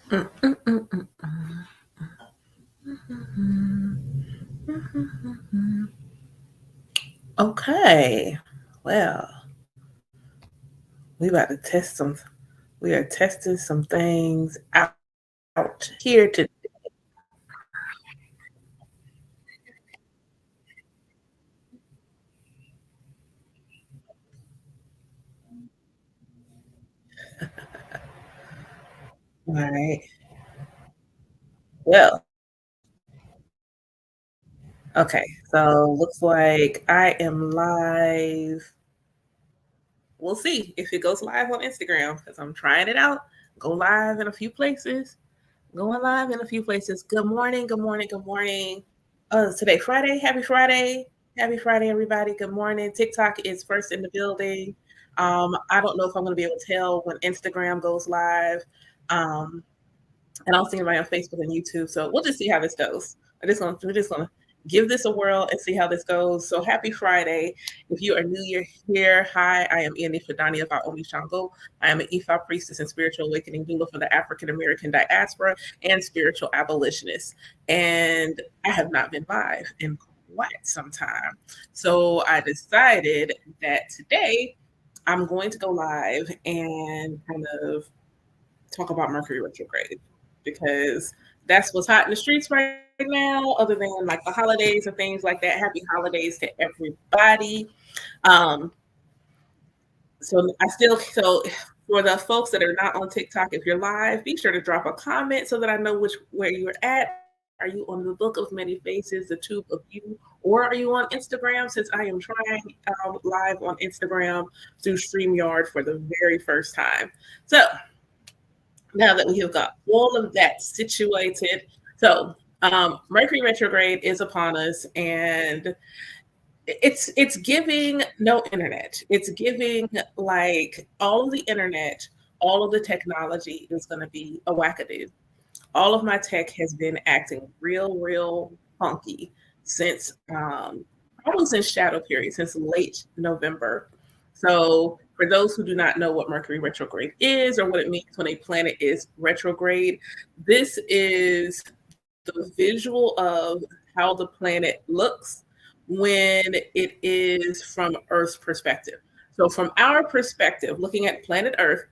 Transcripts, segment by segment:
Mm, mm, mm, mm, mm. Okay. Well, we about to test some. We are testing some things out here today. All right. Well, okay. So looks like I am live. We'll see if it goes live on Instagram because I'm trying it out. Go live in a few places. Going live in a few places. Good morning. Good morning. Good morning. Today Friday. Happy Friday. Happy Friday, everybody. Good morning. TikTok is first in the building. I don't know if I'm going to be able to tell when Instagram goes live. Um, and I'll see anybody on Facebook and YouTube. So we'll just see how this goes. We're just gonna give this a whirl and see how this goes. So happy Friday. If you are new, you're here. Hi, I am Andy Fadani of Omi Shango. I am an Ifa priestess and spiritual awakening doula for the African American diaspora and spiritual abolitionist. And I have not been live in quite some time. So I decided that today I'm going to go live and kind of talk about Mercury retrograde because that's what's hot in the streets right now, other than like the holidays and things like that. Happy holidays to everybody. Um, so for the folks that are not on TikTok, if you're live, be sure to drop a comment so that I know where you're at. Are you on the Book of Many Faces, the Tube of You, or are you on Instagram? Since I am trying live on Instagram through StreamYard for the very first time. So now that we have got all of that situated. So Mercury retrograde is upon us, and it's giving no internet. It's giving like all of the internet, all of the technology is going to be a wackadoo. All of my tech has been acting real funky since probably since shadow period, since late November. So for those who do not know what Mercury retrograde is or what it means when a planet is retrograde, this is the visual of how the planet looks when it is from Earth's perspective. So from our perspective, looking at planet Earth,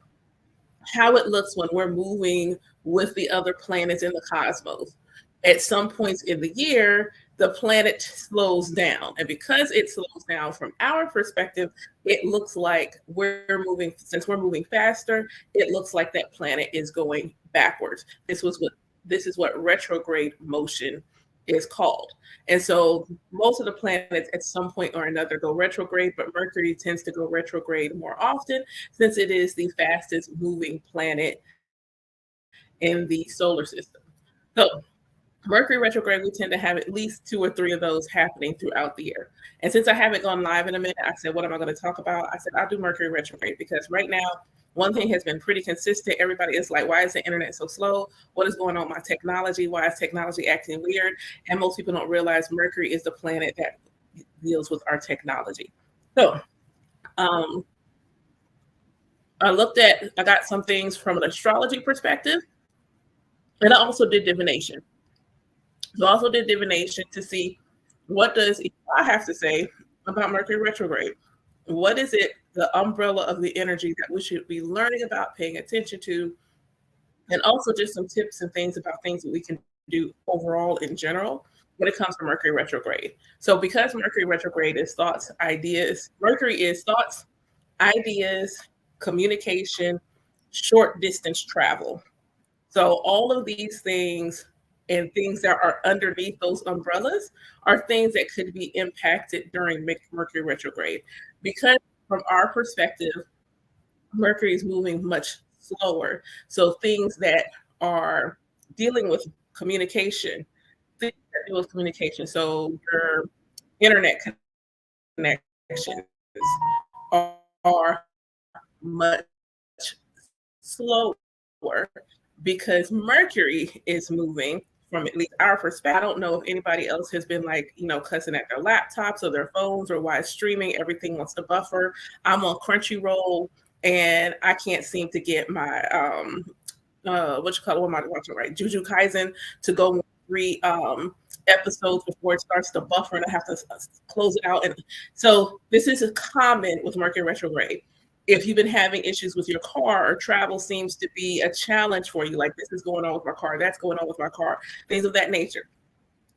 how it looks when we're moving with the other planets in the cosmos. At some points in the year, the planet slows down. And because it slows down from our perspective, it looks like since we're moving faster, it looks like that planet is going backwards. This is what retrograde motion is called. And so most of the planets at some point or another go retrograde, but Mercury tends to go retrograde more often since it is the fastest moving planet in the solar system. So, Mercury retrograde, we tend to have at least two or three of those happening throughout the year. And since I haven't gone live in a minute, I said, what am I going to talk about? I said, I'll do Mercury retrograde because right now, one thing has been pretty consistent. Everybody is like, why is the internet so slow? What is going on with my technology? Why is technology acting weird? And most people don't realize Mercury is the planet that deals with our technology. So, um, I got some things from an astrology perspective, and I also did divination. So I also did divination to see what does I have to say about Mercury retrograde. What is it, the umbrella of the energy that we should be learning about, paying attention to, and also just some tips and things about things that we can do overall in general when it comes to Mercury retrograde. So because Mercury retrograde is thoughts, ideas, Mercury is thoughts, ideas, communication, short distance travel. So all of these things and things that are underneath those umbrellas are things that could be impacted during Mercury retrograde. Because from our perspective, Mercury is moving much slower. So things that are dealing with communication, things that deal with communication. So your internet connections are much slower because Mercury is moving from at least our perspective. I don't know if anybody else has been like, cussing at their laptops or their phones or while streaming, everything wants to buffer. I'm on Crunchyroll and I can't seem to get my what you call it? What am I watching? Right, Juju Kaisen to go 3 episodes before it starts to buffer, and I have to close it out. And so this is a common with Mercury retrograde. If you've been having issues with your car or travel seems to be a challenge for you, like this is going on with my car, that's going on with my car, things of that nature.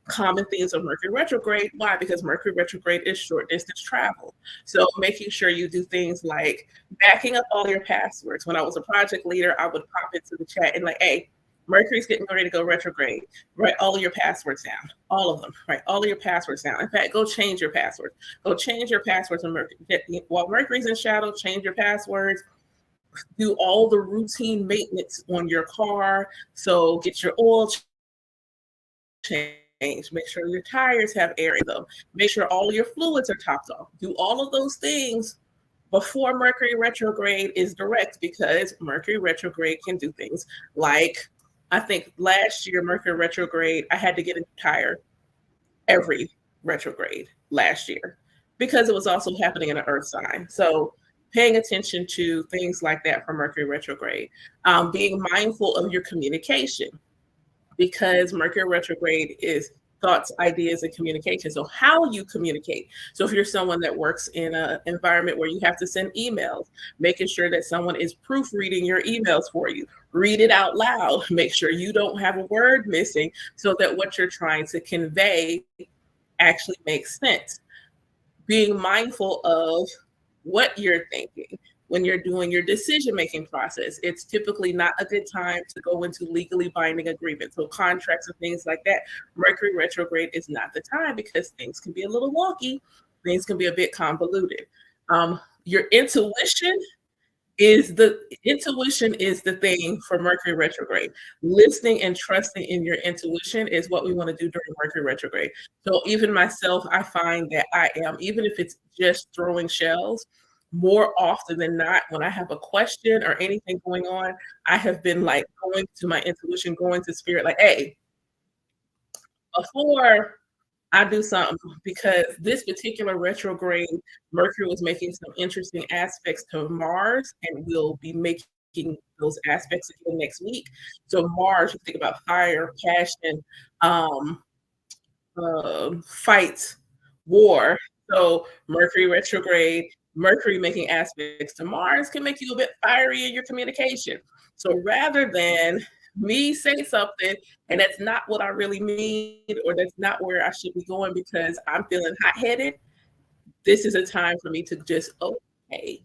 Common themes of Mercury retrograde. Why? Because Mercury retrograde is short distance travel. So making sure you do things like backing up all your passwords. When I was a project leader, I would pop into the chat and like, hey, Mercury's getting ready to go retrograde. Write all of your passwords down. All of them. Write all of your passwords down. In fact, go change your passwords. Go change your passwords on Mercury. While Mercury's in shadow, change your passwords. Do all the routine maintenance on your car. So get your oil change. Make sure your tires have air in them. Make sure all of your fluids are topped off. Do all of those things before Mercury retrograde is direct, because Mercury retrograde can do things like, I think last year, Mercury retrograde, I had to get a tire every retrograde last year because it was also happening in an earth sign. So paying attention to things like that for Mercury retrograde, being mindful of your communication, because Mercury retrograde is thoughts, ideas, and communication. So how you communicate. So if you're someone that works in an environment where you have to send emails, making sure that someone is proofreading your emails for you, read it out loud, make sure you don't have a word missing so that what you're trying to convey actually makes sense. Being mindful of what you're thinking when you're doing your decision-making process. It's typically not a good time to go into legally binding agreements. So contracts and things like that, Mercury retrograde is not the time because things can be a little wonky. Things can be a bit convoluted. Your intuition is the thing for Mercury retrograde. Listening and trusting in your intuition is what we want to do during Mercury retrograde. So even myself, I find that I am, even if it's just throwing shells, more often than not, when I have a question or anything going on, I have been like going to my intuition, going to spirit, like, hey, before I do something, because this particular retrograde, Mercury was making some interesting aspects to Mars, and will be making those aspects again next week. So Mars, you think about fire, passion, um, fight, war. So Mercury retrograde, Mercury making aspects to Mars can make you a bit fiery in your communication. So rather than me say something and that's not what I really mean, or that's not where I should be going because I'm feeling hot headed, this is a time for me to just, okay,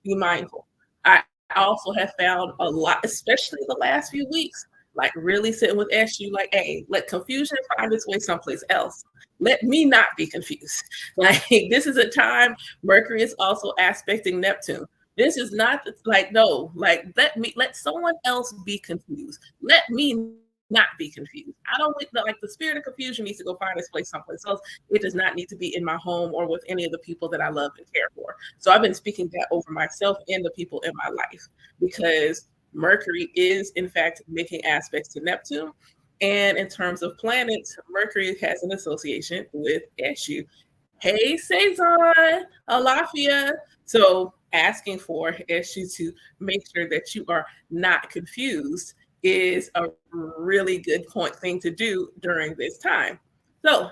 be mindful. I also have found a lot, especially the last few weeks, like really sitting with SU, like, hey, let confusion find its way someplace else. Let me not be confused. Like, this is a time Mercury is also aspecting Neptune. This is not like, no, like, let someone else be confused. Let me not be confused. I don't like the spirit of confusion needs to go find its place someplace else. It does not need to be in my home or with any of the people that I love and care for. So I've been speaking that over myself and the people in my life, because Mercury is in fact making aspects to Neptune. And in terms of planets, Mercury has an association with Eshu. Hey, Cezanne, Alafia. So asking for Eshu to make sure that you are not confused is a really good thing to do during this time. So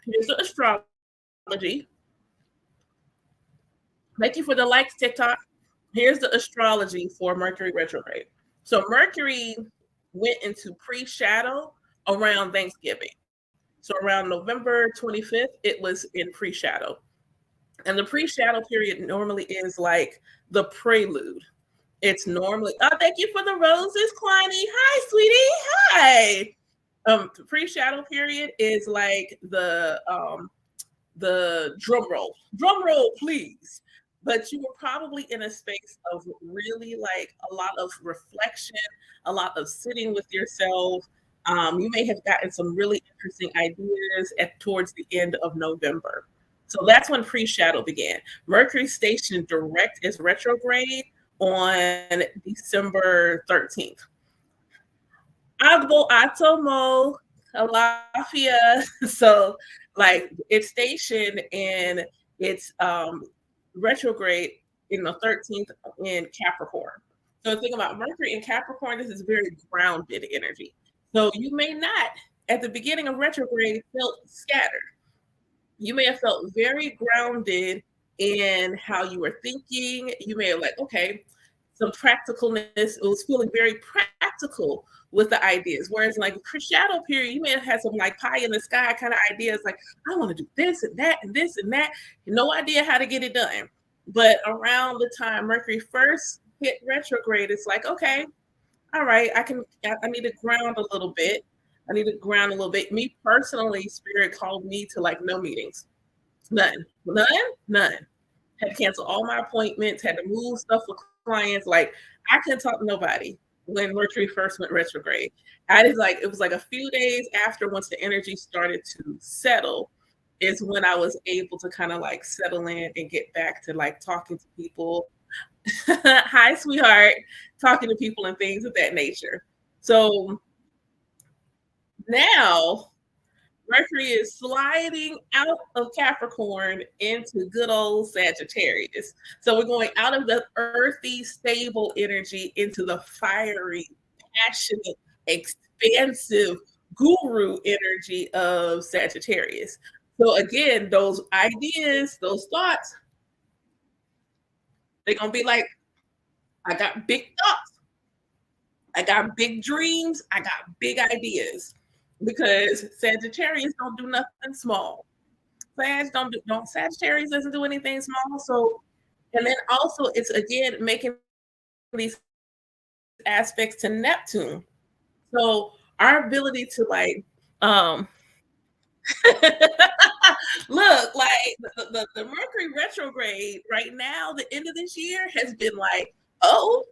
here's the astrology. Thank you for the likes, TikTok. Here's the astrology for Mercury retrograde. So Mercury went into pre-shadow around Thanksgiving. So around November 25th, it was in pre-shadow. And the pre-shadow period normally is like the prelude. It's normally, thank you for the roses, Quiney. Hi, sweetie. Hi. The pre-shadow period is like the drum roll, please. But you were probably in a space of really like a lot of reflection, a lot of sitting with yourself. You may have gotten some really interesting ideas towards the end of November. So that's when pre-shadow began. Mercury stationed direct as retrograde on December 13th. Agbo Atomo, Alafia. So like it's stationed and it's retrograde in the 13th in Capricorn. So think about Mercury in Capricorn, this is very grounded energy. So you may not, at the beginning of retrograde, felt scattered. You may have felt very grounded in how you were thinking. You may have like, okay, some practicalness. It was feeling very practical with the ideas. Whereas like for shadow period, you may have had some like pie in the sky kind of ideas, like I want to do this and that and this and that. No idea how to get it done. But around the time Mercury first hit retrograde, it's like, okay, all right, I need to ground a little bit. I need to ground a little bit. Me personally, spirit called me to like no meetings. None. None? None. Had to cancel all my appointments, had to move stuff with clients. Like I couldn't talk to nobody when Mercury first went retrograde. I just like it was like a few days after once the energy started to settle is when I was able to kind of like settle in and get back to like talking to people. Hi, sweetheart. Talking to people and things of that nature. So now Mercury is sliding out of Capricorn into good old Sagittarius. So we're going out of the earthy, stable energy into the fiery, passionate, expansive guru energy of Sagittarius. So again, those ideas, those thoughts, they're gonna be like, I got big thoughts, I got big dreams, I got big ideas. Because Sagittarius don't do nothing small. Don't Sagittarius doesn't do anything small. So and then also it's again making these aspects to Neptune. So our ability to like um look like the Mercury retrograde right now, the end of this year has been like, oh,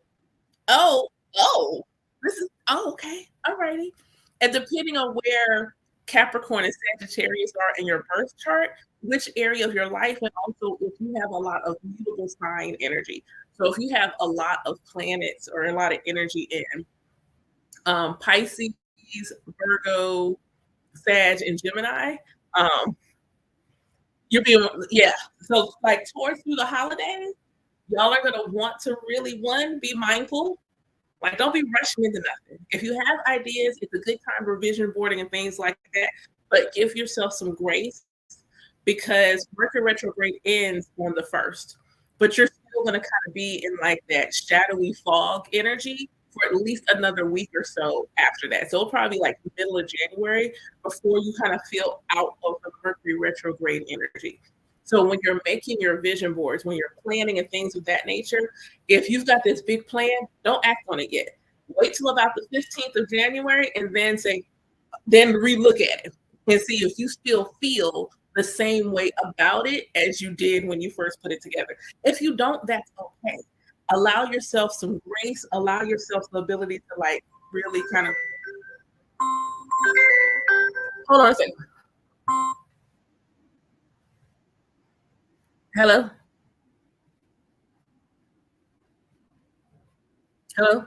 oh, oh, this is oh, okay, all righty. And depending on where Capricorn and Sagittarius are in your birth chart, which area of your life, and also if you have a lot of mutable sign energy. So if you have a lot of planets or a lot of energy in Pisces, Virgo, Sag, and Gemini, um, you're being yeah. So like towards through the holidays, y'all are gonna want to really one be mindful. Like, don't be rushing into nothing. If you have ideas, it's a good time for vision boarding and things like that. But give yourself some grace because Mercury retrograde ends on the first. But you're still going to kind of be in like that shadowy fog energy for at least another week or so after that. So it'll probably be like the middle of January before you kind of feel out of the Mercury retrograde energy. So when you're making your vision boards, when you're planning and things of that nature, if you've got this big plan, don't act on it yet. Wait till about the 15th of January and then relook at it and see if you still feel the same way about it as you did when you first put it together. If you don't, that's okay. Allow yourself some grace, allow yourself the ability to like really kind of hold on a second. Hello? Hello?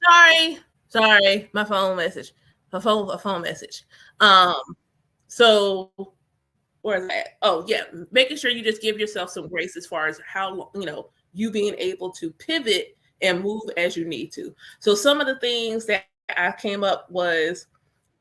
Sorry. Sorry. My phone message. A phone message. Um, so where's that? Oh, yeah. Making sure you just give yourself some grace as far as how you being able to pivot and move as you need to. So some of the things that I came up was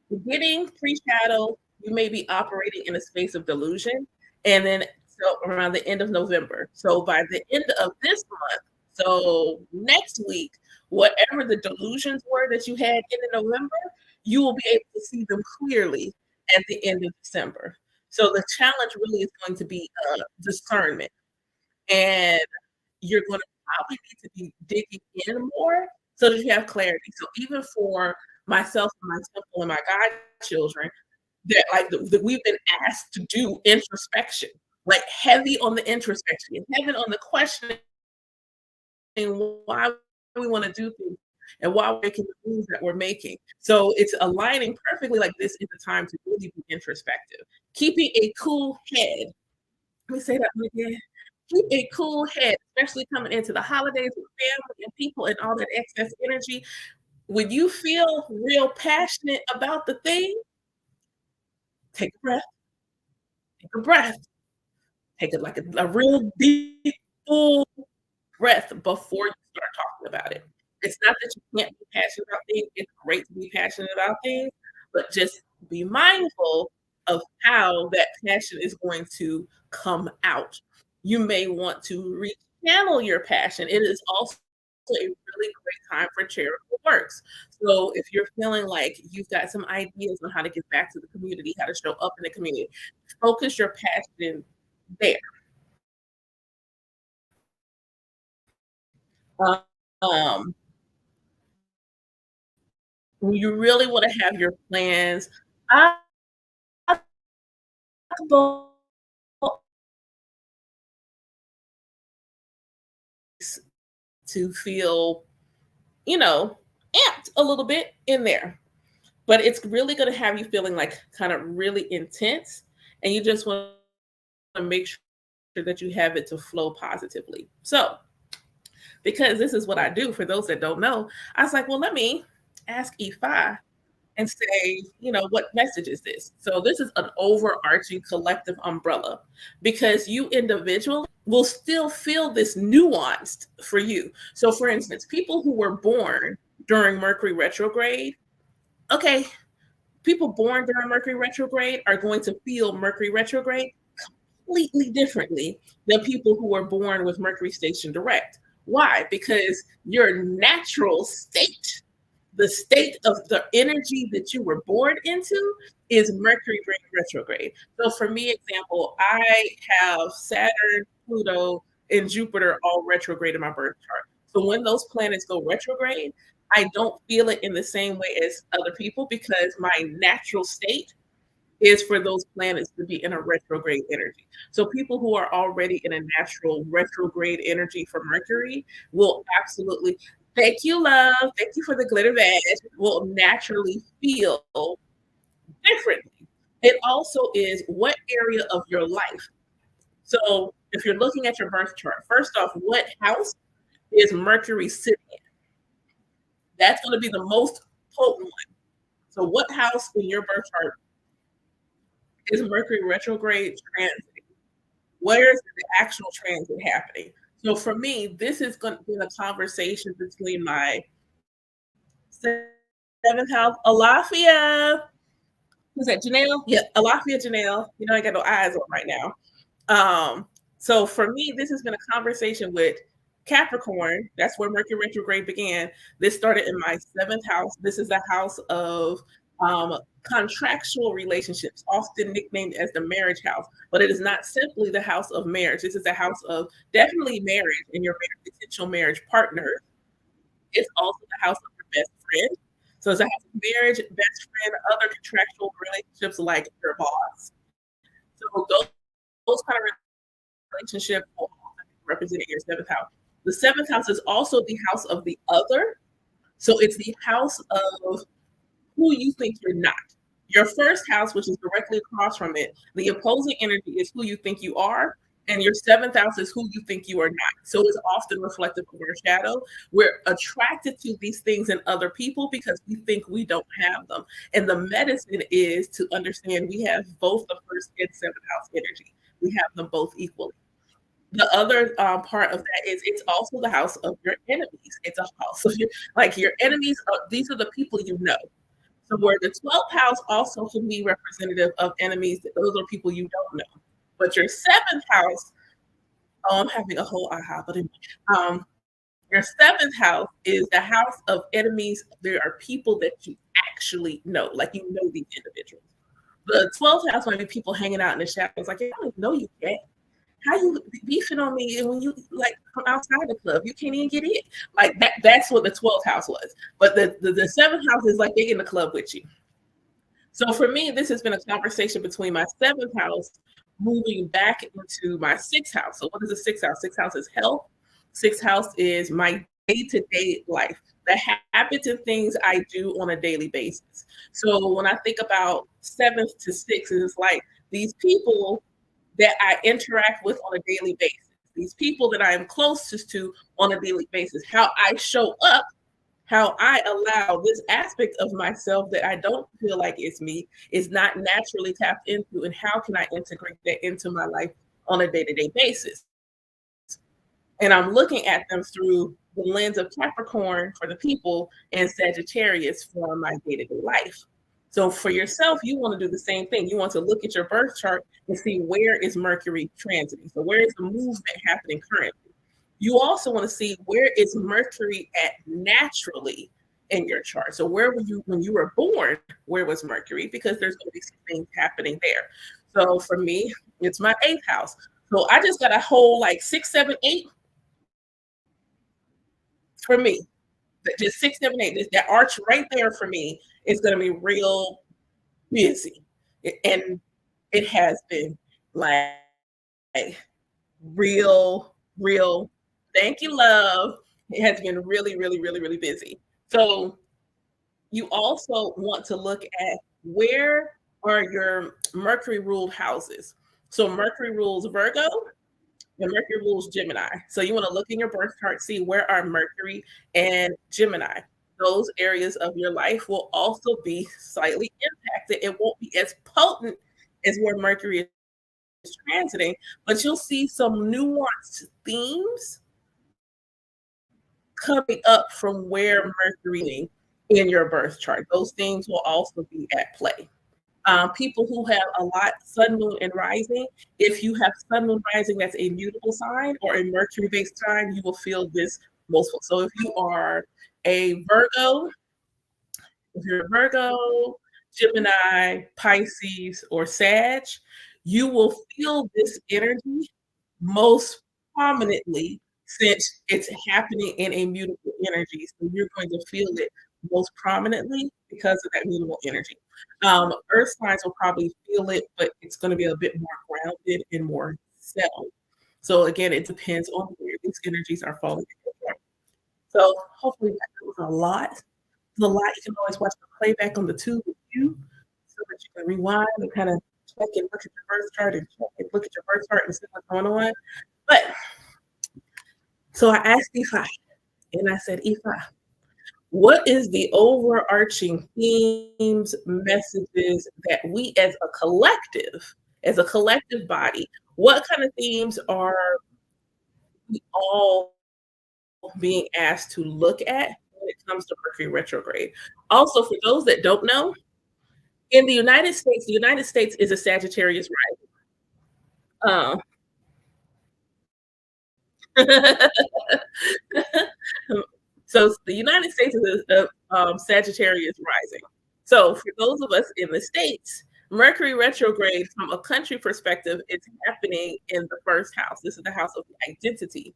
beginning pre-shadow, you may be operating in a space of delusion, and then so around the end of November. So by the end of this month, so next week, whatever the delusions were that you had in November, you will be able to see them clearly at the end of December. So the challenge really is going to be discernment, and you're going to probably need to be digging in more so that you have clarity. So even for myself and my temple and my godchildren, that like we've been asked to do introspection, like heavy on the introspection, heavy on the questioning why we want to do things and why we're making the moves that we're making. So it's aligning perfectly like this is the time to really be introspective. Keeping a cool head. Let me say that one again. Keep a cool head, especially coming into the holidays with family and people and all that excess energy. When you feel real passionate about the thing, take a breath, Take a breath. Take it like a real deep, full breath before you start talking about it. It's not that you can't be passionate about things, it's great to be passionate about things, but just be mindful of how that passion is going to come out. You may want to rechannel your passion. It is also a really great time for charitable works. So if you're feeling like you've got some ideas on how to give back to the community, how to show up in the community, focus your passion there. Um, when you really wanna have your plans, I to feel, you know, amped a little bit in there. But it's really gonna have you feeling like kind of really intense, and you just wanna make sure that you have it to flow positively. So, because this is what I do, for those that don't know, I was like, well, let me ask Ifa and say, what message is this? So this is an overarching collective umbrella because you individually will still feel this nuanced for you. So for instance, people who were born during Mercury retrograde, okay, people born during Mercury retrograde are going to feel Mercury retrograde completely differently than people who were born with Mercury station direct. Why? Because your natural state, the state of the energy that you were born into, is Mercury retrograde. So for me, example, I have Saturn, Pluto, and Jupiter all retrograde in my birth chart. So when those planets go retrograde, I don't feel it in the same way as other people because my natural state is for those planets to be in a retrograde energy. So people who are already in a natural retrograde energy for Mercury will absolutely, thank you, love. Thank you for the glitter badge. Will naturally feel differently. It also is what area of your life. So if you're looking at your birth chart, first off, what house is Mercury sitting in? That's going to be the most potent one. So what house in your birth chart is Mercury retrograde transit? Where is the actual transit happening? So for me, this is going to be a conversation between my seventh house, Alafia. Who's that? Janelle? Yeah, Alafia Janelle. I got no eyes on right now. So for me, this has been a conversation with Capricorn. That's where Mercury retrograde began. This started in my seventh house. This is a house of contractual relationships, often nicknamed as the marriage house, but it is not simply the house of marriage. This is a house of definitely marriage and your potential marriage partner. It's also the house of your best friend. So it's a house of marriage, best friend, other contractual relationships like your boss. So those kind of relationship will represent your seventh house. The seventh house is also the house of the other. So it's the house of who you think you're not. Your first house, which is directly across from it, the opposing energy is who you think you are. And your seventh house is who you think you are not. So it's often reflective of your shadow. We're attracted to these things in other people because we think we don't have them. And the medicine is to understand we have both the first and seventh house energy. We have them both equally. The other part of that is it's also the house of your enemies. It's a house of your enemies. These are the people you know. So where the 12th house also can be representative of enemies, those are people you don't know. But your seventh house, oh, I'm having a whole aha, but anyway, your seventh house is the house of enemies. There are people that you actually know, like you know these individuals. The 12th house might be people hanging out in the shadows, like I don't know you yet. How you beefing on me and when you like from outside the club, you can't even get in. Like that's what the 12th house was. But the seventh house is like they in the club with you. So for me, this has been a conversation between my seventh house moving back into my sixth house. So what is the sixth house? Sixth house is health. Sixth house is my day-to-day life, the habits and things I do on a daily basis. So when I think about seventh to sixth, it's like these people that I interact with on a daily basis, these people that I am closest to on a daily basis, how I show up how I allow this aspect of myself that I don't feel like it's me, is not naturally tapped into, and how can I integrate that into my life on a day-to-day basis? And I'm looking at them through the lens of Capricorn for the people and Sagittarius for my day-to-day life. So for yourself, you want to do the same thing. You want to look at your birth chart and see where is Mercury transiting. So where is the movement happening currently? You also want to see where is Mercury at naturally in your chart. So where were you when you were born? Where was Mercury? Because there's going to be some things happening there. So for me, it's my eighth house. So I just got a whole like 6, 7, 8 for me. Just 6, 7, 8. That arch right there for me is going to be real busy, and it has been like real. Thank you, love. It has been really busy. So you also want to look at where are your Mercury ruled houses. So Mercury rules Virgo, and Mercury rules Gemini. So you want to look in your birth chart, see where are Mercury and Gemini. Those areas of your life will also be slightly impacted. It won't be as potent as where Mercury is transiting, but you'll see some nuanced themes coming up from where Mercury in your birth chart. Those things will also be at play. People who have a lot sun, moon, and rising, if you have sun, moon, rising that's a mutable sign or a Mercury based sign, you will feel this most. So if you are a Virgo, if you're a Virgo, Gemini, Pisces, or Sag, you will feel this energy most prominently since it's happening in a mutable energy. So you're going to feel it most prominently because of that mutable energy. Earth signs will probably feel it, but it's going to be a bit more grounded and more settled. So again, it depends on where these energies are falling. So hopefully that was a lot. It's a lot. You can always watch the playback on the tube with you so that you can rewind and kind of check and look at your birth chart and check and look at your birth chart and see what's going on. But so I asked Ifa, and I said, Ifa, what is the overarching themes, messages that we as a collective body, what kind of themes are we all being asked to look at when it comes to Mercury retrograde? Also, for those that don't know, in the United States is a Sagittarius rising. So the United States is a Sagittarius rising. So for those of us in the States, Mercury retrograde from a country perspective, it's happening in the first house. This is the house of identity,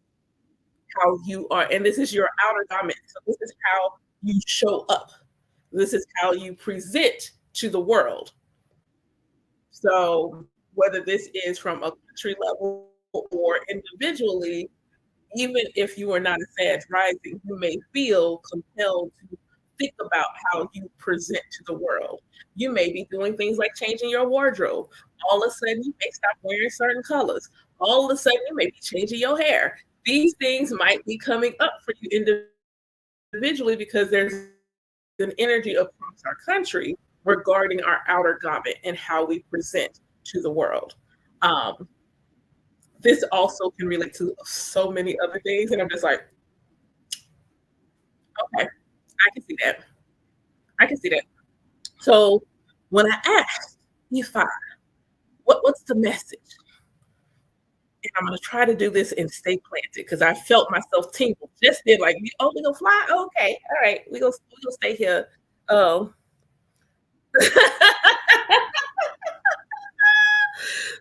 how you are, and this is your outer garment. So this is how you show up. This is how you present to the world. So whether this is from a country level or individually, even if you are not a Sag rising, you may feel compelled to think about how you present to the world. You may be doing things like changing your wardrobe. All of a sudden, you may stop wearing certain colors. All of a sudden, you may be changing your hair. These things might be coming up for you individually because there's an energy across our country regarding our outer garment and how we present to the world. Um, this also can relate to so many other things, and I'm just like, okay, I can see that. I can see that. So when I asked Ifa, what's the message? And I'm gonna try to do this and stay planted because I felt myself tingle just then, like, oh, we gonna fly? Okay, all right, we gonna stay here. Um,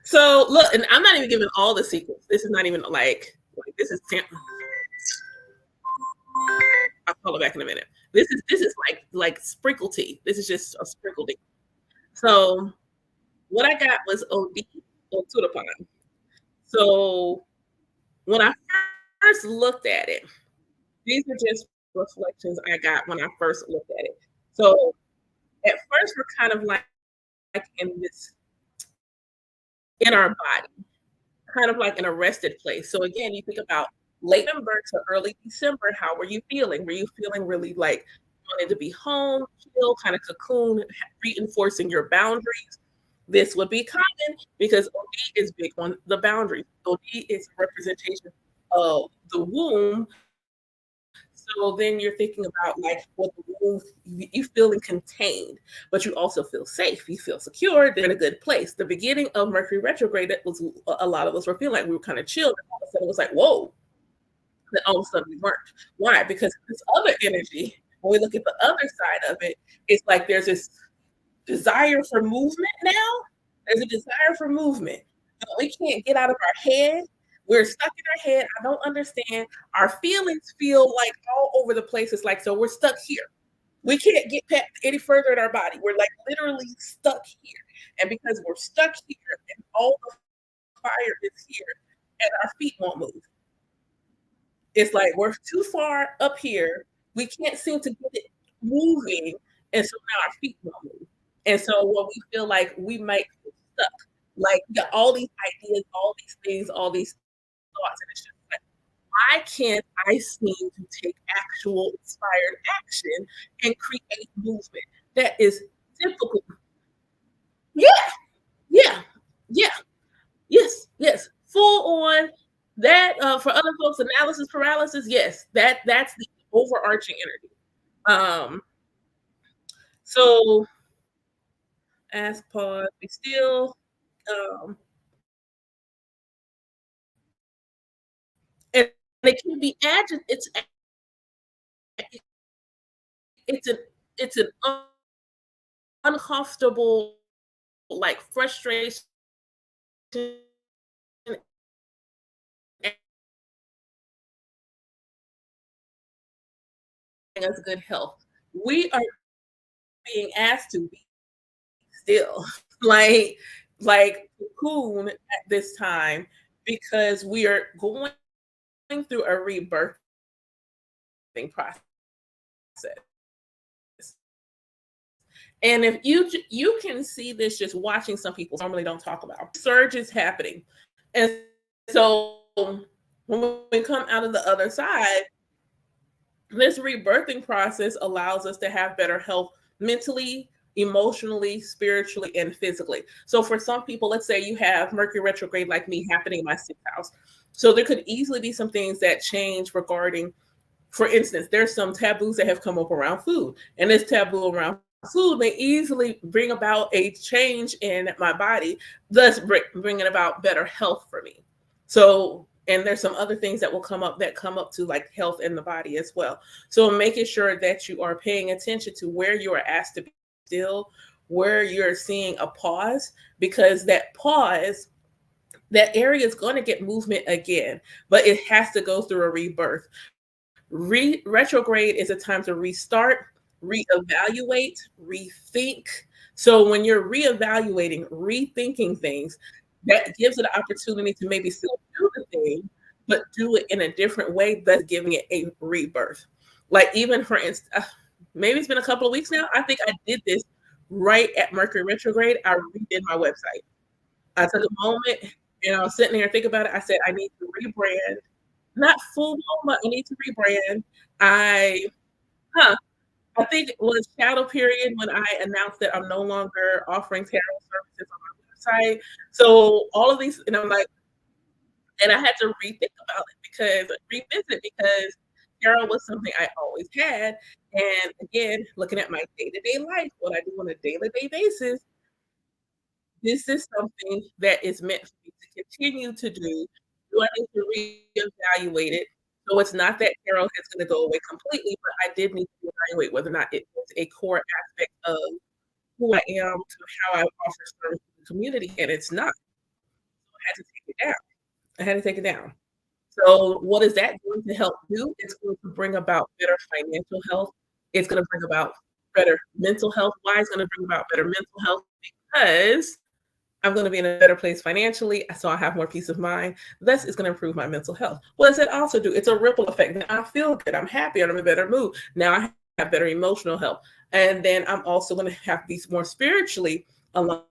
so look, and I'm not even giving all the secrets. This is not even like this is I'll call it back in a minute. This is like sprinkle tea. This is just a sprinkle tea. So what I got was OD or Tudapan. So when I first looked at it, these are just reflections I got when I first looked at it. So at first we're kind of like in our body, kind of like an arrested place. So again, you think about Late November to early December, how were you feeling? Were you feeling really like wanted to be home, chill, kind of cocoon, reinforcing your boundaries? This would be common because OD is big on the boundaries. OD is a representation of the womb. So then you're thinking about like what the womb, you feeling contained, but you also feel safe. You feel secure. They're in a good place. The beginning of Mercury retrograde, that was a lot of us were feeling like we were kind of chill. And all of a sudden it was like, whoa, then all of a sudden we weren't. Why? Because this other energy, when we look at the other side of it, it's like there's this desire for movement now. There's a desire for movement. We can't get out of our head. We're stuck in our head. I don't understand. Our feelings feel like all over the place. It's like, so we're stuck here. We can't get past any further in our body. We're like literally stuck here. And because we're stuck here and all the fire is here and our feet won't move. It's like we're too far up here. We can't seem to get it moving. And so now our feet won't move. And so what we feel like we might feel stuck. Like we got all these ideas, all these things, all these thoughts. And it's just like, why can't I seem to take actual inspired action and create movement? That is difficult. Yeah, yeah, yeah, yes, yes. Full on that for other folks, analysis paralysis, yes, that's the overarching energy. Um, so ask, pause, be still. Um, and it can be it's an it's an uncomfortable like frustration and us good health. We are being asked to be still, like like cocoon at this time because we are going through a rebirthing process. And if you can see this just watching some people normally don't talk about surge is happening, and so when we come out of the other side, this rebirthing process allows us to have better health mentally, emotionally, spiritually, and physically. So for some people, let's say you have Mercury retrograde like me happening in my sixth house. So there could easily be some things that change regarding, for instance, there's some taboos that have come up around food, and this taboo around food may easily bring about a change in my body, thus bringing about better health for me. So, and there's some other things that will come up that come up to like health in the body as well. So, making sure that you are paying attention to where you are asked to be still, where you're seeing a pause, because that pause, that area is going to get movement again, but it has to go through a rebirth. Retrograde is a time to restart, reevaluate, rethink. So when you're reevaluating, rethinking things, that gives it an opportunity to maybe still do the thing, but do it in a different way, thus giving it a rebirth. Like even for instance, maybe it's been a couple of weeks now. I think I did this right at Mercury retrograde. I redid my website. I took a moment and I was sitting there and think about it. I said, I need to rebrand, not full blown, but I need to rebrand. I huh, I think it was shadow period when I announced that I'm no longer offering tarot services on my website. So all of these, and I'm like, and I had to rethink about it because revisit because tarot was something I always had. And again, looking at my day-to-day life, what I do on a day-to-day basis, this is something that is meant for me to continue to do. Do I need to reevaluate it? So it's not that tarot is gonna go away completely, but I did need to evaluate whether or not it was a core aspect of who I am to how I offer service to the community, and it's not. So I had to take it down. I had to take it down. So what is that going to help do? It's going to bring about better financial health. It's gonna bring about better mental health. Why it's gonna bring about better mental health? Because I'm going to be in a better place financially, so I have more peace of mind. This is going to improve my mental health. What does it also do? It's a ripple effect. Now I feel good. I'm happy. I'm in a better mood. Now I have better emotional health. And then I'm also going to have these more spiritually aligned,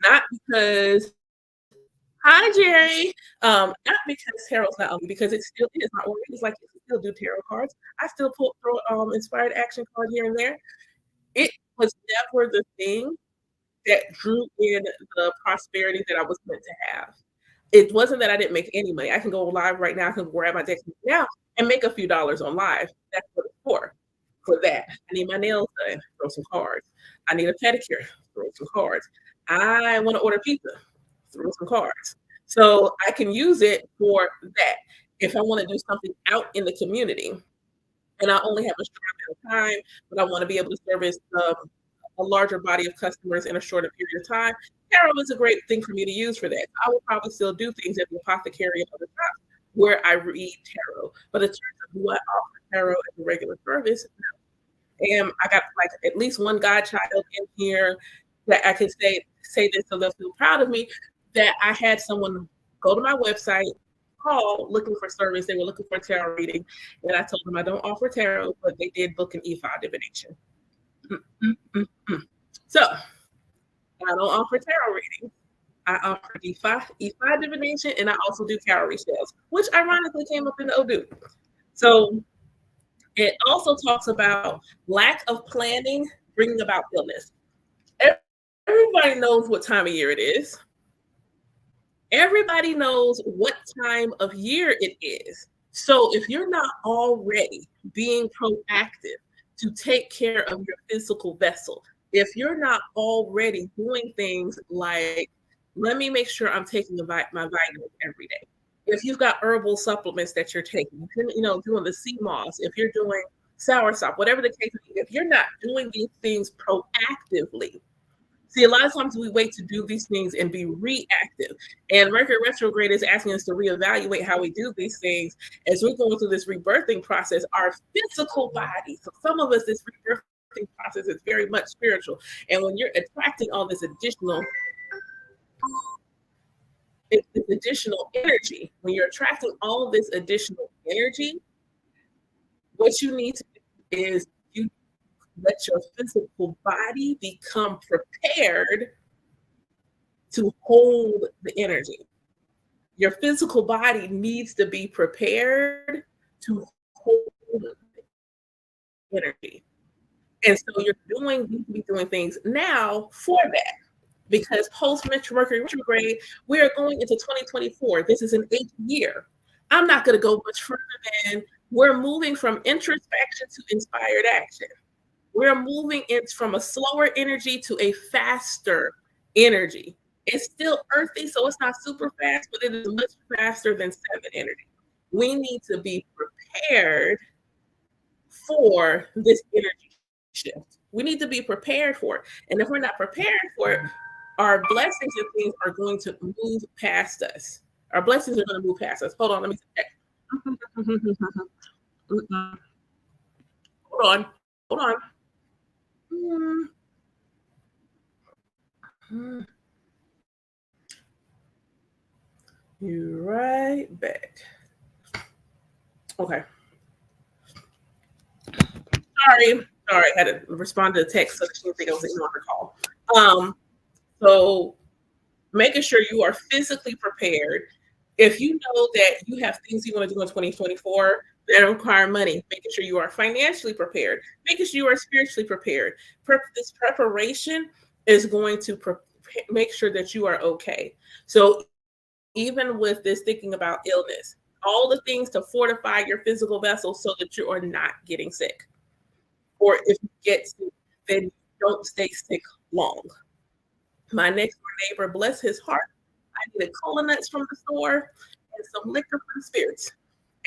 not because Hi, Jerry. Not because tarot's not because it still is. My order is like you can still do tarot cards. I still pull throw inspired action card here and there. It was never the thing that drew in the prosperity that I was meant to have. It wasn't that I didn't make any money. I can go live right now. I can grab my deck now and make a few dollars on live. That's what it's for. For that, I need my nails done. Throw some cards. I need a pedicure. Throw some cards. I want to order pizza. Throw some cards. So I can use it for that. If I want to do something out in the community, and I only have a short amount of time, but I want to be able to service a larger body of customers in a shorter period of time. Tarot is a great thing for me to use for that. I will probably still do things at the apothecary and other shops where I read tarot. But in terms of what I offer tarot as a regular service, and I got like at least one godchild in here that I can say this so they'll feel proud of me that I had someone go to my website, call looking for service. They were looking for a tarot reading, and I told them I don't offer tarot, but they did book an E5 divination. So I don't offer tarot readings. I offer E5 divination, and I also do calorie sales, which ironically came up in the Odoo. So it also talks about lack of planning bringing about illness. Everybody knows what time of year it is. Everybody knows what time of year it is. So if you're not already being proactive to take care of your physical vessel, if you're not already doing things like, let me make sure I'm taking my vitamins every day. If you've got herbal supplements that you're taking, doing the sea moss, if you're doing soursop, whatever the case is, if you're not doing these things proactively, see, a lot of times we wait to do these things and be reactive. And Mercury retrograde is asking us to reevaluate how we do these things as we're going through this rebirthing process, our physical body. So some of us, this rebirthing process is very much spiritual. And when you're attracting all this additional energy, when you're attracting all of this additional energy, what you need to do is you let your physical body become prepared to hold the energy. Your physical body needs to be prepared to hold the energy. And so you need to be doing things now for that. Because post Mercury retrograde, we are going into 2024. This is an 8th year. I'm not going to go much further than we're moving from introspection to inspired action. We're moving it from a slower energy to a faster energy. It's still earthy, so it's not super fast, but it is much faster than 7 energy. We need to be prepared for this energy shift. We need to be prepared for it. And if we're not prepared for it, our blessings and things are going to move past us. Our blessings are going to move past us. Hold on, let me check. Hold on. You're right back. Okay. Sorry, I had to respond to the text so that she didn't think I was ignoring her call. So making sure you are physically prepared. If you know that you have things you want to do in 2024 that require money, making sure you are financially prepared, making sure you are spiritually prepared. This preparation is going to make sure that you are okay. So even with this thinking about illness, all the things to fortify your physical vessel so that you are not getting sick. Or if you get sick, then you don't stay sick long. My next door neighbor, bless his heart, I needed cola nuts from the store and some liquor for the spirits.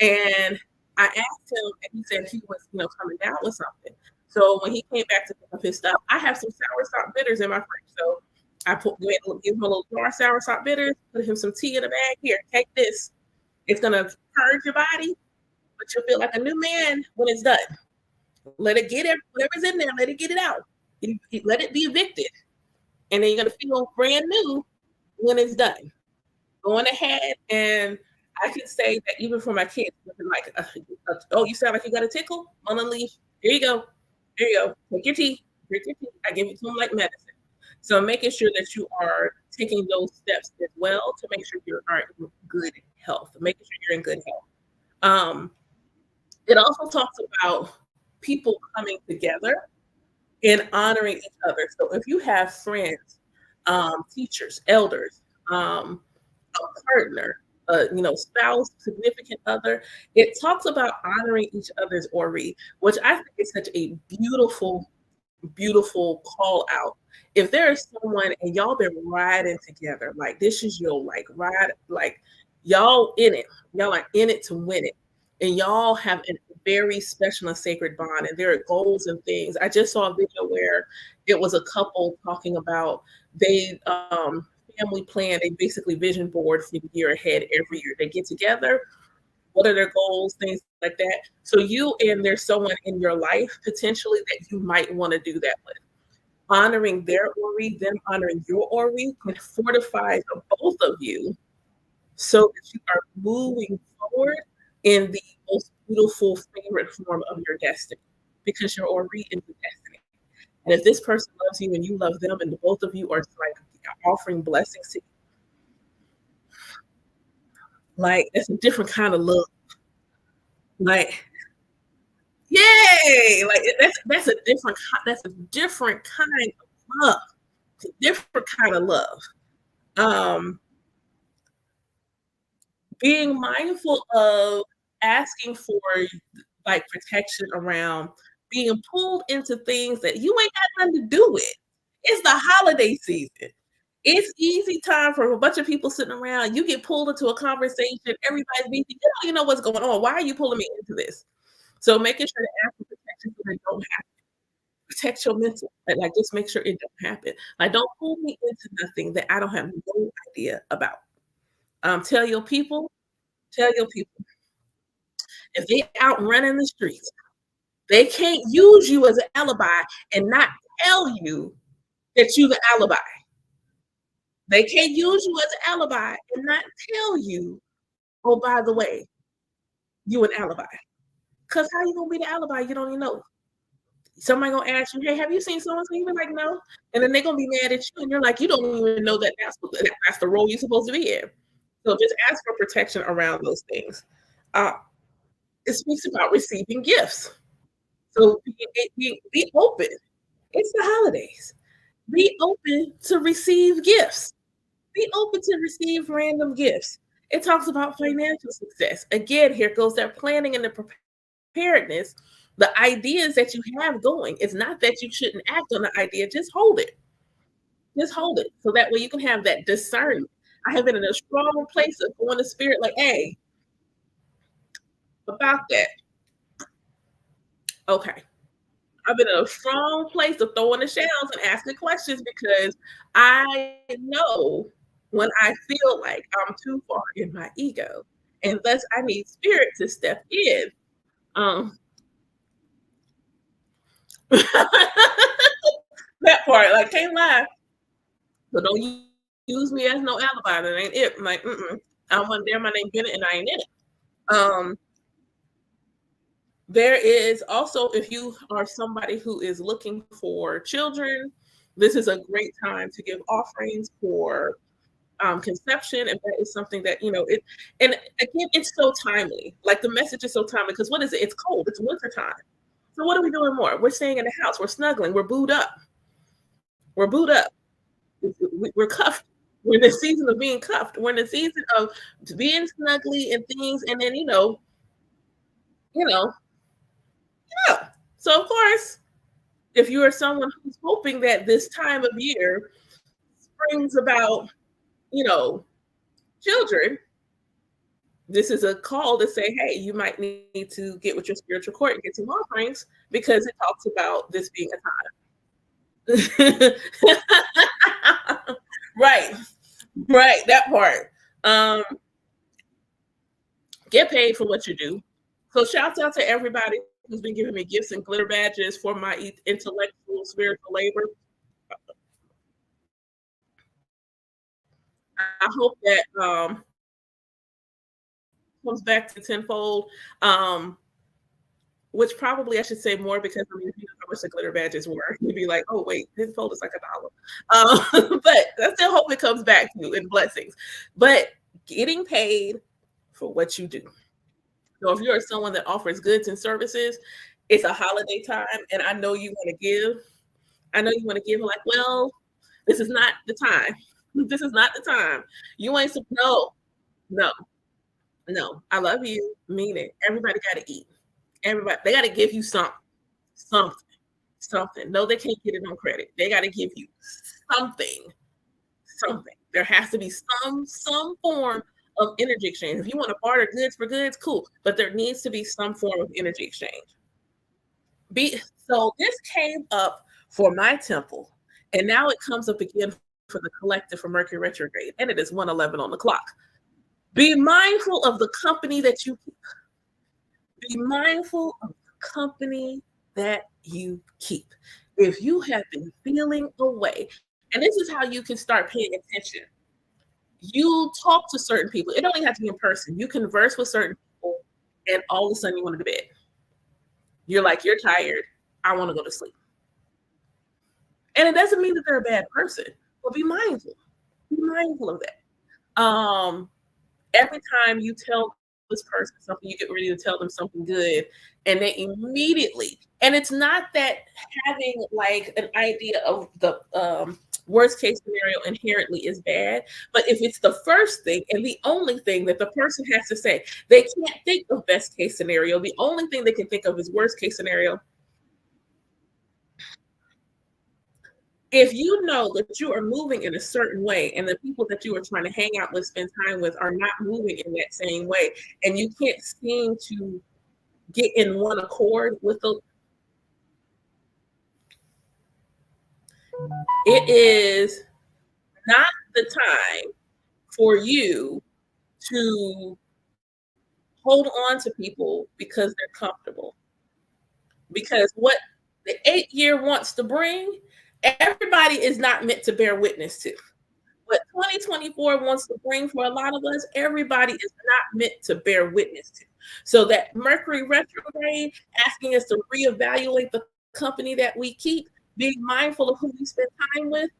And I asked him, and he said he was, coming down with something. So when he came back to pick up his stuff, I have some soursop bitters in my fridge. So I gave him a little jar of soursop bitters, put him some tea in a bag. Here, take this. It's gonna purge your body, but you'll feel like a new man when it's done. Let it get whatever's in there. Let it get it out. Let it be evicted, and then you're gonna feel brand new when it's done. Going ahead, and I can say that even for my kids, like, oh, you sound like you got a tickle on a leaf. Here you go. Here you go. Take your tea. Drink your tea. I give it to them like medicine. So making sure that you are taking those steps as well to make sure you are in good health, making sure you're in good health. Um, it also talks about people coming together and honoring each other. So if you have friends, teachers, elders, a partner, spouse, significant other, it talks about honoring each other's ori, which I think is such a beautiful, beautiful call out. If there is someone and y'all been riding together, like this is your like ride, like y'all in it, y'all are in it to win it, and y'all have a very special and sacred bond, and there are goals and things. I just saw a video where it was a couple talking about they family plan, they basically vision board for the year ahead every year. They get together, what are their goals, things like that. So you and there's someone in your life potentially that you might want to do that with. Honoring their ori, them honoring your ori can fortify the both of you so that you are moving forward in the most beautiful favorite form of your destiny because your ori is the destiny. And if this person loves you and you love them and the both of you are like offering blessings to you, like that's a different kind of love. Like, yay! Like that's a different kind of love. It's a different kind of love. Um, being mindful of asking for like protection around being pulled into things that you ain't got nothing to do with. It's the holiday season. It's easy time for a bunch of people sitting around. You get pulled into a conversation. Everybody's busy. You don't even know what's going on. Why are you pulling me into this? So making sure to ask for protection so that don't have protect your mental. Like just make sure it don't happen. Like don't pull me into nothing that I don't have no idea about. Tell your people. Tell your people if they out running the streets, they can't use you as an alibi and not tell you that you the alibi. They can't use you as an alibi and not tell you, oh, by the way, you an alibi. Because how you gonna be the alibi? You don't even know. Somebody gonna ask you, hey, have you seen someone? So you be like, no. And then they're gonna be mad at you, and you're like, you don't even know that that's the role you're supposed to be in. So just ask for protection around those things. Uh, it speaks about receiving gifts. So be open. It's the holidays. Be open to receive gifts. Be open to receive random gifts. It talks about financial success. Again, here goes that planning and the preparedness. The ideas that you have going. It's not that you shouldn't act on the idea, just hold it. Just hold it. So that way you can have that discernment. I have been in a strong place of going to spirit, like, hey, about that. Okay. I've been in a strong place of throwing the shells and asking questions because I know when I feel like I'm too far in my ego, and thus I need spirit to step in. Um, that part, like, can't lie. So don't use me as no alibi. That ain't it. I'm like, I wasn't there. My name Bennett, and I ain't in it. Um, there is also, if you are somebody who is looking for children, this is a great time to give offerings for conception, if that is something that it. And again, it's so timely. Like the message is so timely because what is it? It's cold. It's winter time. So what are we doing more? We're staying in the house. We're snuggling. We're booed up. We're booed up. We're cuffed. We're in the season of being cuffed. We're in the season of being snuggly and things. And then you know, yeah. So of course, if you are someone who's hoping that this time of year brings about, you know, children, this is a call to say, hey, you might need to get with your spiritual court and get some offerings because it talks about this being a time. Right, right, that part. Um, get paid for what you do. So shouts out to everybody who's been giving me gifts and glitter badges for my intellectual spiritual labor. I hope that comes back to tenfold. Um, which probably I should say more because I mean, if you know how much the glitter badges were, you'd be like, oh wait, his fold is like $1. But I still hope it comes back to you in blessings. But getting paid for what you do. So if you're someone that offers goods and services, it's a holiday time, and I know you want to give. I know you want to give. Like, well, this is not the time. This is not the time. You ain't no, no, no. I love you. Mean it. Everybody got to eat. Everybody, they got to give you something, something. No, they can't get it on credit. They got to give you something, something. There has to be some form of energy exchange. If you want to barter goods for goods, cool. But there needs to be some form of energy exchange. So this came up for my temple, and now it comes up again for the collective for Mercury retrograde, and it is 1:11 on the clock. Be mindful of the company that you keep. Be mindful of the company that you keep. If you have been feeling away, and this is how you can start paying attention. You talk to certain people. It don't even have to be in person. You converse with certain people, and all of a sudden you want to go to bed. You're like, you're tired. I want to go to sleep. And it doesn't mean that they're a bad person, but be mindful. Be mindful of that. Every time you tell this person something, you get ready to tell them something good, and they immediately, and it's not that having like an idea of the worst case scenario inherently is bad, but if it's the first thing and the only thing that the person has to say, they can't think of best case scenario. The only thing they can think of is worst case scenario. If you know that you are moving in a certain way and the people that you are trying to hang out with, spend time with, are not moving in that same way, and you can't seem to get in one accord with the, it is not the time for you to hold on to people because they're comfortable. Because what the 8 year wants to bring, everybody is not meant to bear witness to. What 2024 wants to bring for a lot of us, everybody is not meant to bear witness to. So that Mercury retrograde asking us to reevaluate the company that we keep, being mindful of who we spend time with.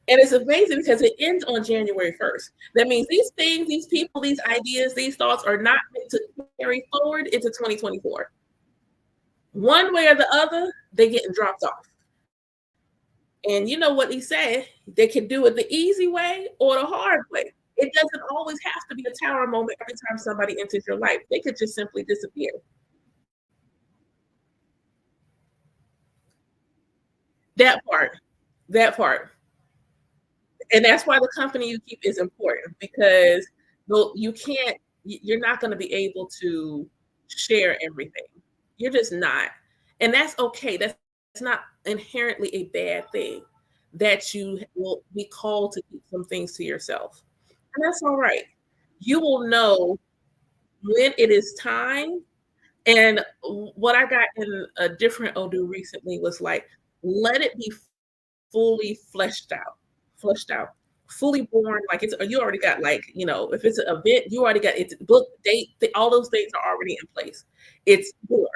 And it's amazing because it ends on January 1st. That means these things, these people, these ideas, these thoughts are not meant to carry forward into 2024. One way or the other, they're getting dropped off. And you know what he said? They can do it the easy way or the hard way. It doesn't always have to be a tower moment every time somebody enters your life. They could just simply disappear. That part, that part. And that's why the company you keep is important because you can't, you're not going to be able to share everything. You're just not. And that's okay. That's not inherently a bad thing that you will be called to keep some things to yourself. And that's all right. You will know when it is time. And what I got in a different Odoo recently was like, let it be fully fleshed out, fully born. Like it's, you already got like, if it's an event, you already got it's book date, all those things are already in place. It's born.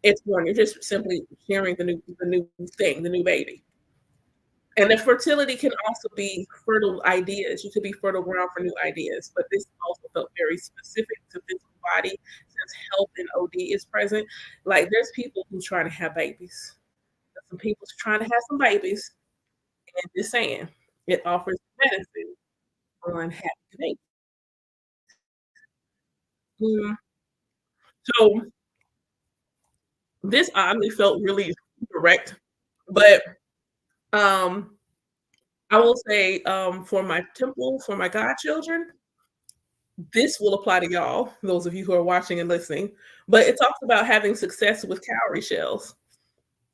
It's born. You're just simply sharing the new thing, the new baby. And the fertility can also be fertile ideas. You could be fertile ground for new ideas, but this also felt very specific to physical body since health and OD is present. Like there's people who trying to have babies. There's some people trying to have some babies, and just saying it offers medicine on having babies. Mm. So this oddly felt really direct, but um, I will say for my temple, for my godchildren, this will apply to y'all, those of you who are watching and listening. But it talks about having success with cowrie shells,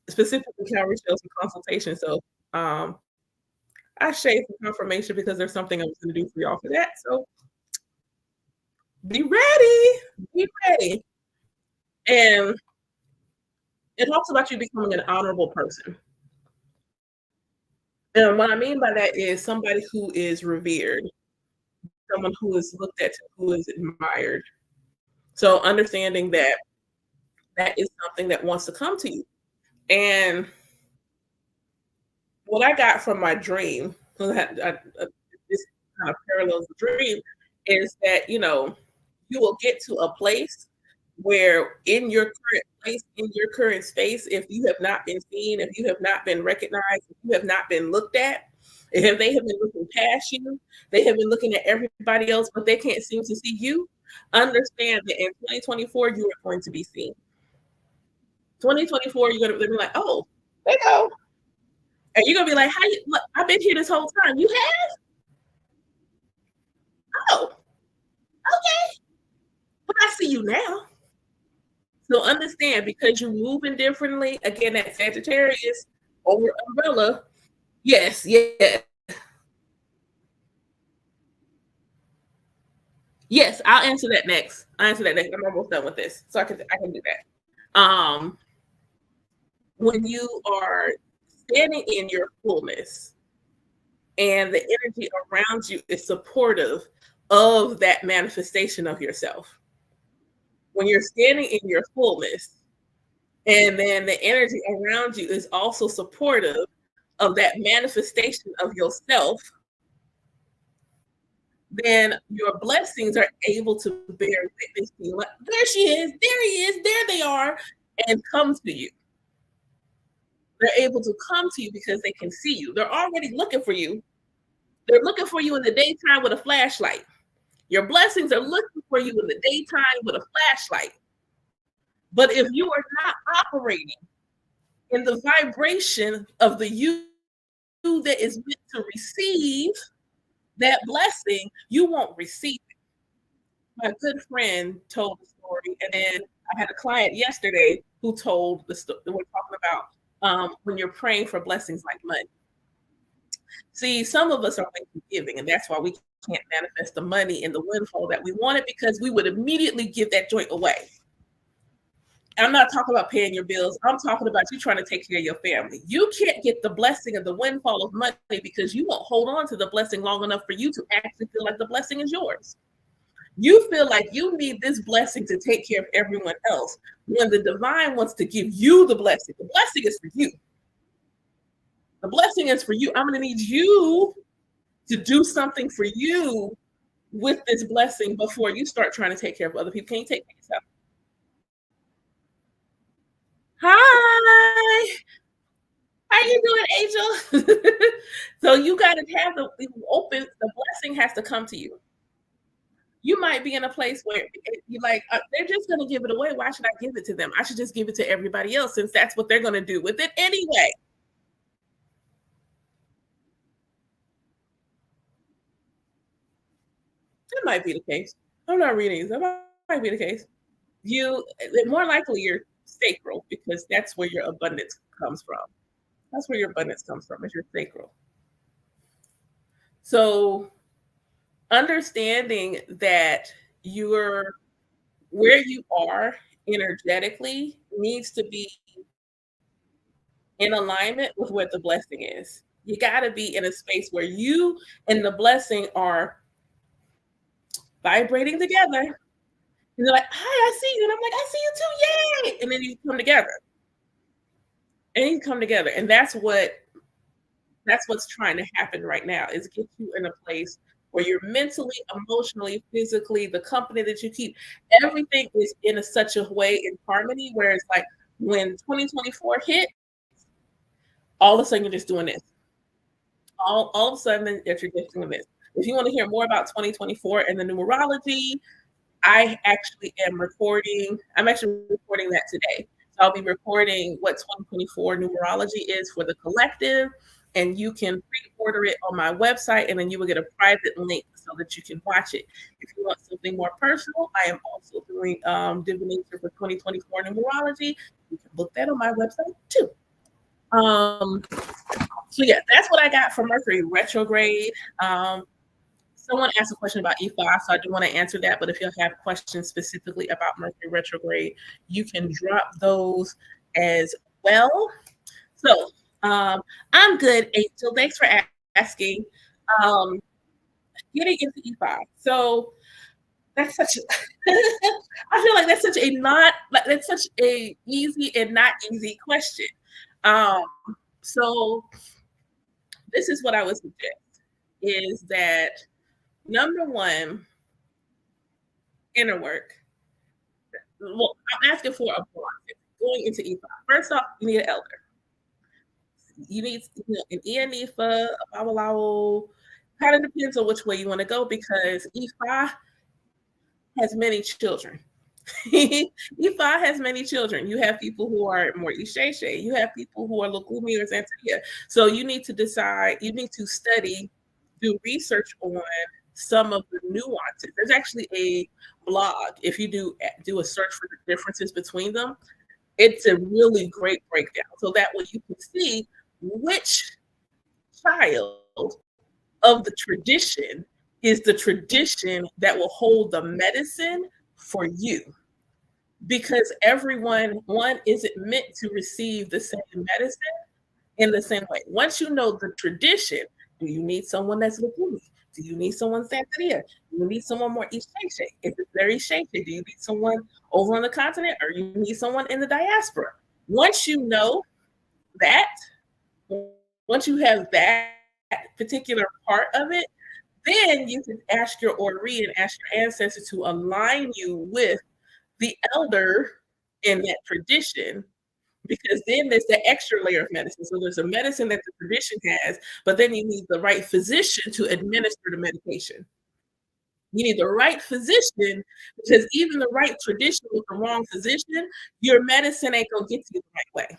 specifically cowrie shells and consultation. So I shade some confirmation because there's something I was going to do for y'all for that. So be ready, be ready. And it talks about you becoming an honorable person. And what I mean by that is somebody who is revered, someone who is looked at, who is admired. So understanding that that is something that wants to come to you. And what I got from my dream, this kind of parallels the dream, is that, you will get to a place where in your current place, in your current space, if you have not been seen, if you have not been recognized, if you have not been looked at, if they have been looking past you, they have been looking at everybody else, but they can't seem to see you, understand that in 2024, you are going to be seen. 2024, you're gonna be like, "Oh, there you go." And you're gonna be like, "How you look, I've been here this whole time. You have? Oh, okay. But I see you now." So understand because you're moving differently, again, that Sagittarius over umbrella. Yes, yes. Yes, I'll answer that next. I'll answer that next. I'm almost done with this. So I can do that. When you are standing in your fullness and the energy around you is supportive of that manifestation of yourself. When you're standing in your fullness and then the energy around you is also supportive of that manifestation of yourself, then your blessings are able to bear witness to you. Like, there she is, there he is, there they are, and come to you. They're able to come to you because they can see you. They're already looking for you. They're looking for you in the daytime with a flashlight. Your blessings are looking for you in the daytime with a flashlight. But if you are not operating in the vibration of the you that is meant to receive that blessing, you won't receive it. My good friend told the story, and then I had a client yesterday who told the story. We're talking about when you're praying for blessings like money. See, some of us are way too giving, and that's why we can't manifest the money and the windfall that we wanted because we would immediately give that joint away. I'm not talking about paying your bills. I'm talking about you trying to take care of your family. You can't get the blessing of the windfall of money because you won't hold on to the blessing long enough for you to actually feel like the blessing is yours. You feel like you need this blessing to take care of everyone else when the divine wants to give you the blessing. The blessing is for you. The blessing is for you. I'm going to need you to do something for you with this blessing before you start trying to take care of other people. Can you take care of yourself? Hi. How you doing, Angel? So you got to have the open. The blessing has to come to you. You might be in a place where you like they're just going to give it away. Why should I give it to them? I should just give it to everybody else since that's what they're going to do with it anyway. That might be the case. I'm not reading this. That might be the case. More likely you're sacral because that's where your abundance comes from. That's where your abundance comes from. Is your sacral. So understanding that you're where you are energetically needs to be in alignment with what the blessing is. You got to be in a space where you and the blessing are vibrating together. And they're like, "Hi, I see you," and I'm like, "I see you too, yay!" And then you come together, and you come together, and that's what's trying to happen right now is get you in a place where you're mentally, emotionally, physically, the company that you keep, everything is in such a way in harmony. Where it's like when 2024 hit, all of a sudden you're just doing this. All of a sudden that you're just doing this. If you want to hear more about 2024 and the numerology, I'm actually recording that today. So I'll be recording what 2024 numerology is for the collective, and you can pre-order it on my website, and then you will get a private link so that you can watch it. If you want something more personal, I am also doing divination for 2024 numerology. You can book that on my website too. Um, so yeah, that's what I got for Mercury retrograde. Someone asked a question about E5, so I do want to answer that. But if you have questions specifically about Mercury retrograde, you can drop those as well. So I'm good, Angel. Thanks for asking. Um, Getting into E5. So That's such a I feel like that's such a not like, that's such a easy and not easy question. Um, so this is what I would suggest, is that number 1, inner work. Well, I'm asking for a block going into E5. First off, you need an elder. You need, an Ianifa, a Babalawo. Kind of depends on which way you want to go because Ifa has many children. Ifa has many children. You have people who are more Isheshe. You have people who are Lukumi or Santeria. So you need to decide, you need to study, do research on some of the nuances. There's actually a blog. If you do a search for the differences between them, it's a really great breakdown. So that way you can see which child of the tradition is the tradition that will hold the medicine for you, because everyone one isn't meant to receive the same medicine in the same way. Once you know the tradition, do you need someone that's Lukumi? Do you need someone Santeria? Do you need someone more Isheshe? If it's very Isheshe, do you need someone over on the continent or you need someone in the diaspora? Once you know that, once you have that particular part of it, then you can ask your Ori and ask your ancestors to align you with the elder in that tradition, because then there's the extra layer of medicine. So there's a medicine that the tradition has, but then you need the right physician to administer the medication. You need the right physician, because even the right tradition with the wrong physician, your medicine ain't gonna get to you the right way.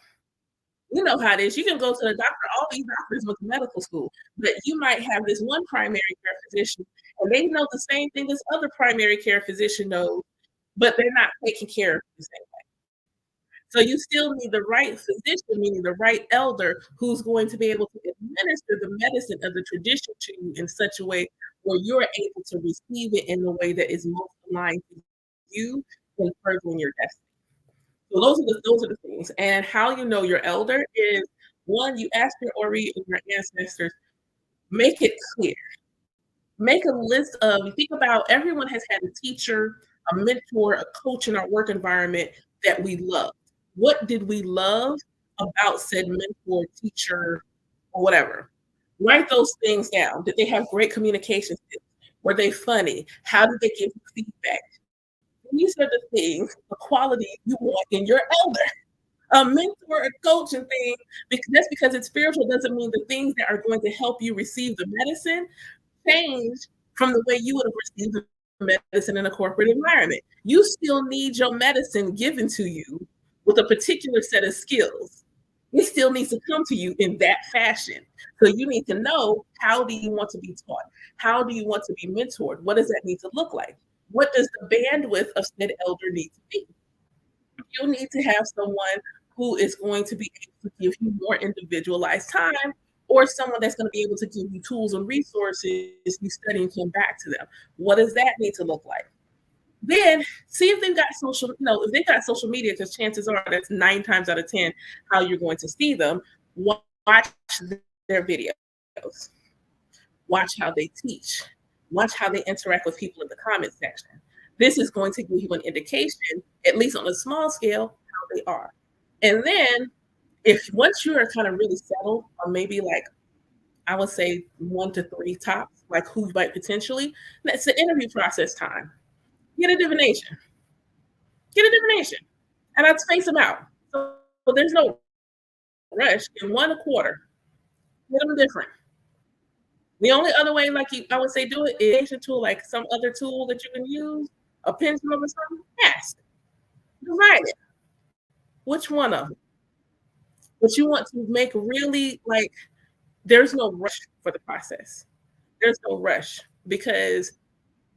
You know how it is. You can go to the doctor. All these doctors went to medical school, but you might have this one primary care physician, and they know the same thing this other primary care physician knows, but they're not taking care of you the same way. So you still need the right physician, meaning the right elder, who's going to be able to administer the medicine of the tradition to you in such a way where you're able to receive it in the way that is most aligned to you and furthering your destiny. So those are the things. And how you know your elder is, one, you ask your Ori and your ancestors, make it clear. Make a list of, you think about, everyone has had a teacher, a mentor, a coach in our work environment that we love. What did we love about said mentor, teacher, or whatever? Write those things down. Did they have great communication skills? Were they funny? How did they give you feedback? These are the things, the quality you want in your elder. A mentor, a coach, and things, because that's because it's spiritual doesn't mean the things that are going to help you receive the medicine change from the way you would have received the medicine in a corporate environment. You still need your medicine given to you with a particular set of skills. It still needs to come to you in that fashion. So you need to know, how do you want to be taught? How do you want to be mentored? What does that need to look like? What does the bandwidth of said elder need to be? You need to have someone who is going to be able to give you more individualized time, or someone that's going to be able to give you tools and resources you study and come back to them. What does that need to look like? Then see if they've got social, if they've got social media, because chances are that's 9 times out of 10 how you're going to see them. Watch their videos. Watch how they teach. Watch how they interact with people in the comment section. This is going to give you an indication, at least on a small scale, how they are. And then, if once you are kind of really settled, or maybe like, I would say 1 to 3 tops, like who you might potentially, that's the interview process time. Get a divination. Get a divination. And I'd space them out. So there's no rush. In 1 1/4, get them different. The only other way, like I would say, do it is a tool, like some other tool that you can use, a pendulum or something. Ask, divide it. Which one of them? But you want to make really, like, there's no rush for the process. There's no rush, because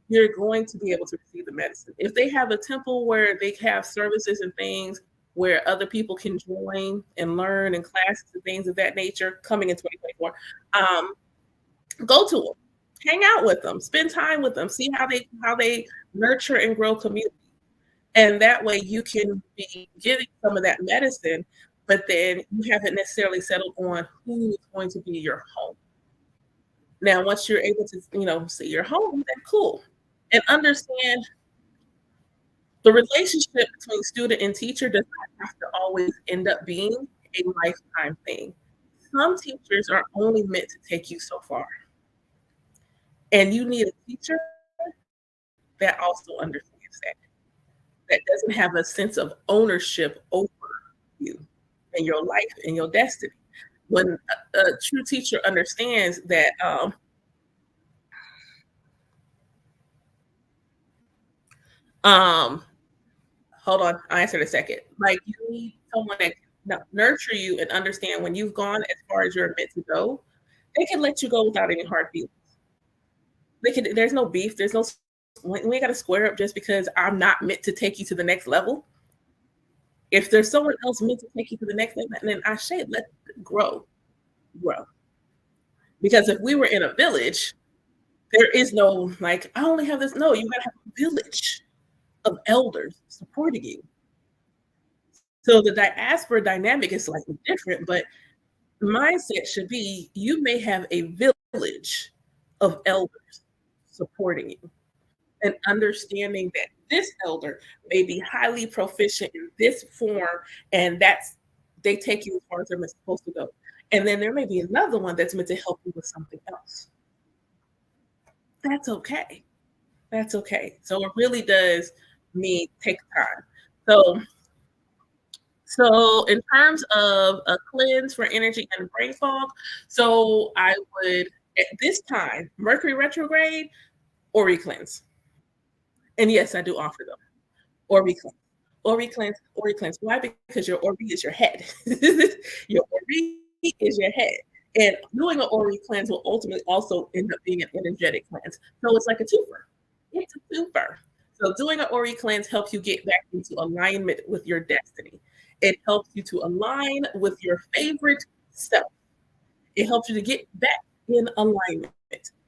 you're going to be able to receive the medicine. If they have a temple where they have services and things where other people can join and learn, and classes and things of that nature coming in 2024, go to them, hang out with them, spend time with them, see how they nurture and grow community. And that way you can be getting some of that medicine, but then you haven't necessarily settled on who is going to be your home. Now, once you're able to, see your home, then cool. and understand the relationship between student and teacher does not have to always end up being a lifetime thing. Some teachers are only meant to take you so far, and you need a teacher that also understands that, that doesn't have a sense of ownership over you and your life and your destiny. When a true teacher understands that, um, hold on, I'll answer in a second. Like you need someone that can nurture you and understand when you've gone as far as you're meant to go, they can let you go without any hard feelings. They can. There's no beef. There's no. We ain't got to square up just because I'm not meant to take you to the next level. If there's someone else meant to take you to the next level, then I should let it grow. Because if we were in a village, there is no like I only have this. No, you gotta have a village of elders supporting you. So the diaspora dynamic is slightly different, but mindset should be you may have a village of elders supporting you and understanding that this elder may be highly proficient in this form and that's they take you as far as they're supposed to go. And then there may be another one that's meant to help you with something else. That's okay. That's okay. So it really does mean take time. So so in terms of a cleanse for energy and brain fog, so I would at this time, Mercury retrograde or cleanse. And yes, I do offer them. Ori cleanse. Ori cleanse, Ori cleanse. Why? Because your Ori is your head. Your Ori is your head. And doing an Ori cleanse will ultimately also end up being an energetic cleanse. So it's like a twofer. It's a twofer. So doing an Ori cleanse helps you get back into alignment with your destiny. It helps you to align with your favorite self. It helps you to get back in alignment.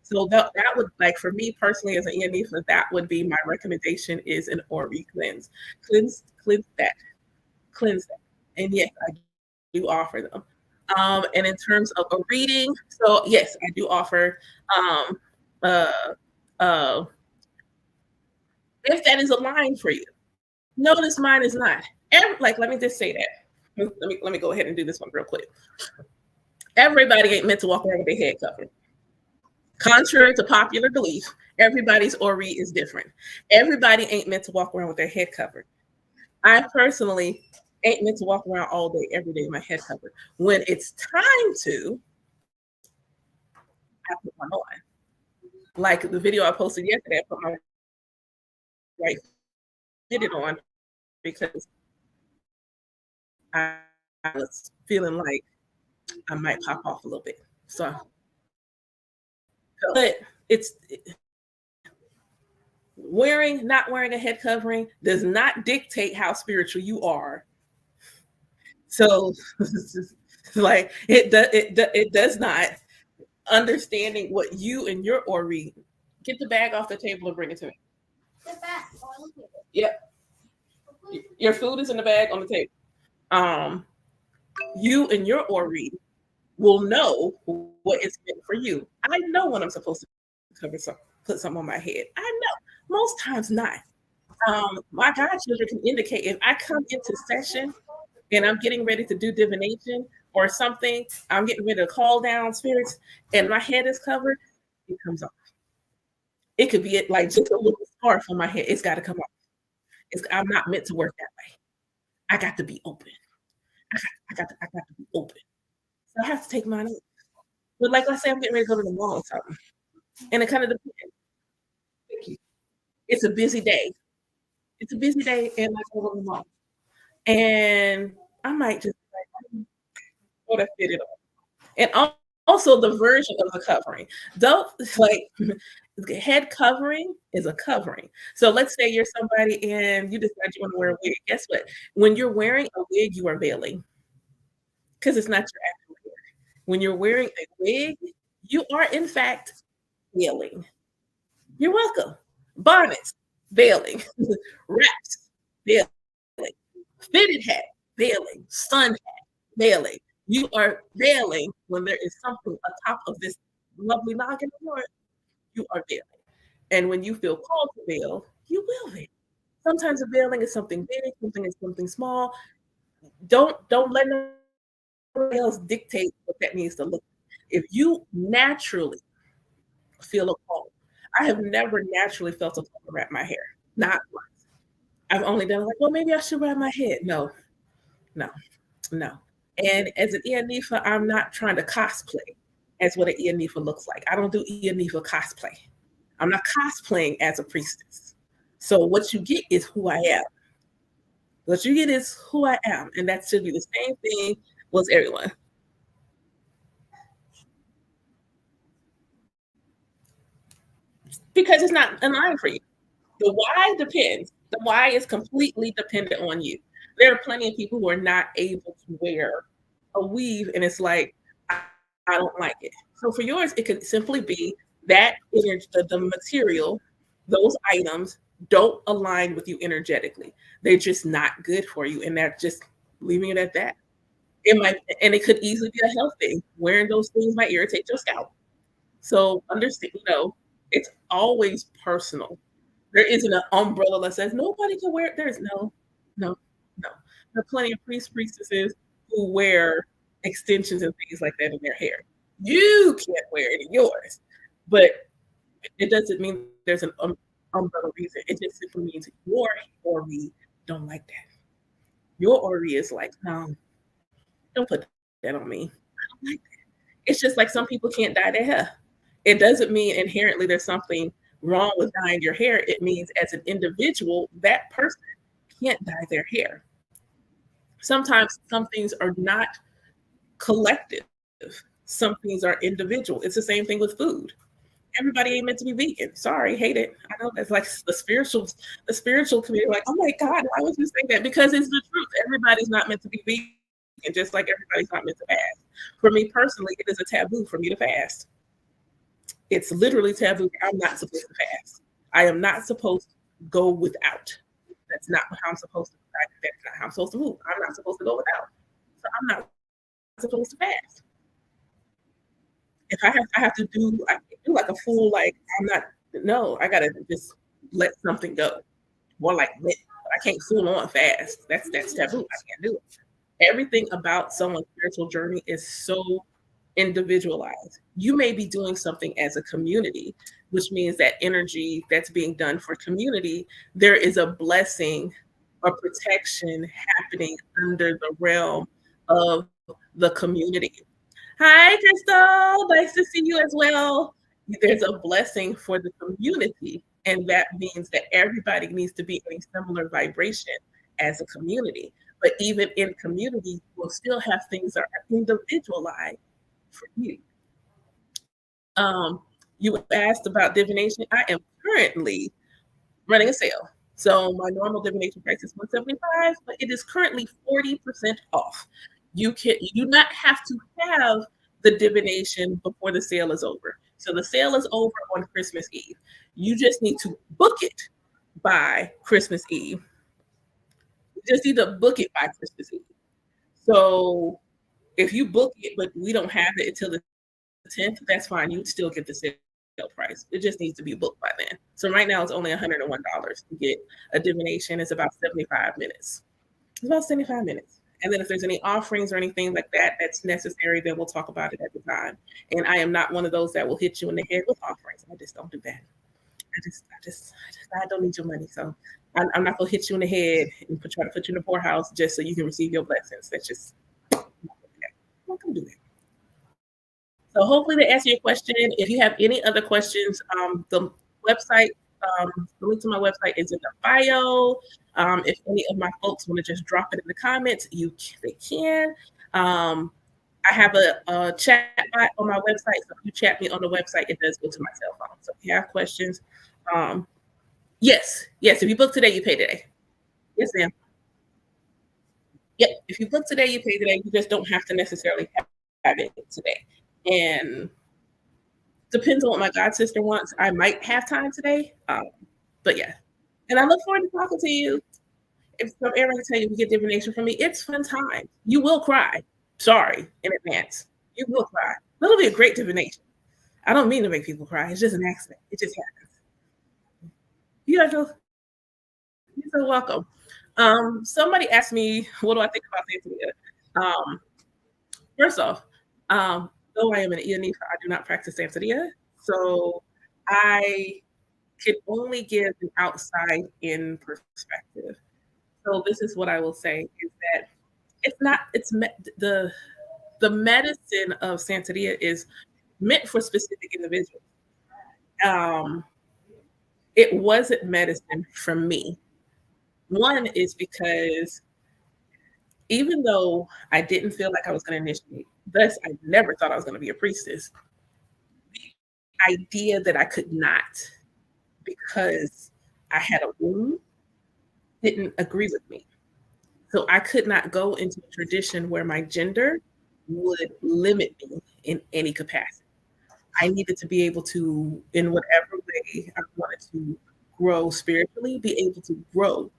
So that would like for me personally as an EME, for that would be my recommendation is an Ori cleanse. Cleanse that. Cleanse that. And yes, I do offer them. And in terms of a reading, so yes, I do offer um uh uh if that is aligned for you. Notice mine is not. Like let me just say that. Let me go ahead and do this one real quick. Everybody ain't meant to walk around with their head covered. Contrary to popular belief, everybody's Ori is different. Everybody ain't meant to walk around with their head covered. I personally ain't meant to walk around all day, every day with my head covered. When it's time to, I put one on. Like the video I posted yesterday, I put my right did it on because I, I was feeling like I might pop off a little bit. But it's not wearing a head covering does not dictate how spiritual you are. So like it does not. Understanding what you and your Ori, get the bag off the table and bring it to me. Yep. Your food is in the bag on the table. Um, you and your Ori will know what is meant for you. I know when I'm supposed to cover some, put something on my head. I know. Most times not. My godchildren can indicate if I come into session and I'm getting ready to do divination or something, I'm getting ready to call down spirits and my head is covered, it comes off. It could be like just a little scarf on my head. It's got to come off. I'm not meant to work that way. I got to be open. I got to be open. So I have to take mine off. But like I say, I'm getting ready to go to the mall or something. And it kind of depends. Thank you. It's a busy day. It's a busy day and I go to the mall. And I might just like, oh, that fit it on. And also the version of the covering. Don't like head covering is a covering. So let's say you're somebody and you decide you want to wear a wig. Guess what? When you're wearing a wig, you are veiling because it's not your actual hair. When you're wearing a wig, you are in fact veiling. You're welcome. Bonnets, veiling. Wraps, veiling. Fitted hat, veiling. Sun hat, veiling. You are veiling when there is something atop of this lovely noggin of yours. You are veiling. And when you feel called to veil, you will veil. Sometimes a veiling is something big, something is something small. Don't let nobody else dictate what that needs to look like. If you naturally feel a call, I have never naturally felt a call to wrap my hair. Not once. I've only done like, well, maybe I should wrap my head. No, no, no. And as an Ianifa, I'm not trying to cosplay as what an Ianifa looks like. I don't do Ianifa cosplay. I'm not cosplaying as a priestess. So what you get is who I am. What you get is who I am, and that should be the same thing with everyone. Because it's not in line for you. The why depends. The why is completely dependent on you. There are plenty of people who are not able to wear a weave, and it's like, I don't like it. So for yours, it could simply be that the material, those items don't align with you energetically. They're just not good for you, and they're just leaving it at that. It might, and it could easily be a health thing. Wearing those things might irritate your scalp. So understand, it's always personal. There isn't an umbrella that says nobody can wear it. There's no, no. There are plenty of priests, priestesses who wear extensions and things like that in their hair. You can't wear it in yours, but it doesn't mean there's an umbrella reason. It just simply means your Ori don't like that. Your Ori is like, no, don't put that on me. I don't like that. It's just like some people can't dye their hair. It doesn't mean inherently there's something wrong with dyeing your hair. It means as an individual, that person can't dye their hair. Sometimes some things are not collective. Some things are individual. It's the same thing with food. Everybody ain't meant to be vegan. Sorry, hate it. I know that's like the spiritual community. Like, oh my God, why would you say that? Because it's the truth. Everybody's not meant to be vegan, just like everybody's not meant to fast. For me personally, it is a taboo for me to fast. It's literally taboo. I'm not supposed to fast. I am not supposed to go without. That's not how I'm supposed to. That's not how I'm supposed to move. I'm not supposed to go without. So I'm not supposed to fast. If I have to do like a fool. Like I'm not. No, I gotta just let something go. More like I can't fool on fast. That's taboo. I can't do it. Everything about someone's spiritual journey is so individualized. You may be doing something as a community, which means that energy that's being done for community, there is a blessing or protection happening under the realm of the community. Hi, Crystal. Nice to see you as well. There's a blessing for the community, and that means that everybody needs to be in a similar vibration as a community. But even in community, we'll still have things that are individualized for you. Um, you asked about divination. I am currently running a sale. So my normal divination price is 175, but it is currently 40% off. You do not have to have the divination before the sale is over. So the sale is over on Christmas Eve. You just need to book it by Christmas Eve. You just need to book it by Christmas Eve. So if you book it, but we don't have it until the 10th, that's fine. You'd still get the sale price. It just needs to be booked by then. So right now it's only $101 to get a divination. It's about 75 minutes. It's about 75 minutes. And then if there's any offerings or anything like that that's necessary, then we'll talk about it at the time. And I am not one of those that will hit you in the head with offerings. I just don't do that. I don't need your money. So I'm not gonna hit you in the head and try to put you in the poorhouse just so you can receive your blessings. That's just I'm not gonna do that. So hopefully they answer your question. If you have any other questions, the website, the link to my website is in the bio. If any of my folks want to just drop it in the comments, they can. I have a chat bot on my website. So if you chat me on the website, it does go to my cell phone. So if you have questions, yes. If you book today, you pay today. Yes, ma'am. Yep. If you book today, you pay today. You just don't have to necessarily have it today. And depends on what my god sister wants. I might have time today. But yeah. And I look forward to talking to you. If I'm ever to tell you we get divination from me, it's fun time. You will cry. Sorry in advance. You will cry. That'll be a great divination. I don't mean to make people cry. It's just an accident. It just happens. You're so you're so welcome. Somebody asked me, what do I think about Santeria? Um, First off, though I am an Ianisa, I do not practice Santeria, so I can only give an outside in perspective. So this is what I will say is that it's not it's me the medicine of Santeria is meant for specific individuals. Um, it wasn't medicine for me. One is because even though I didn't feel like I was going to initiate, thus I never thought I was going to be a priestess. The idea that I could not because I had a womb didn't agree with me. So I could not go into a tradition where my gender would limit me in any capacity. I needed to be able to, in whatever way I wanted to grow spiritually, be able to grow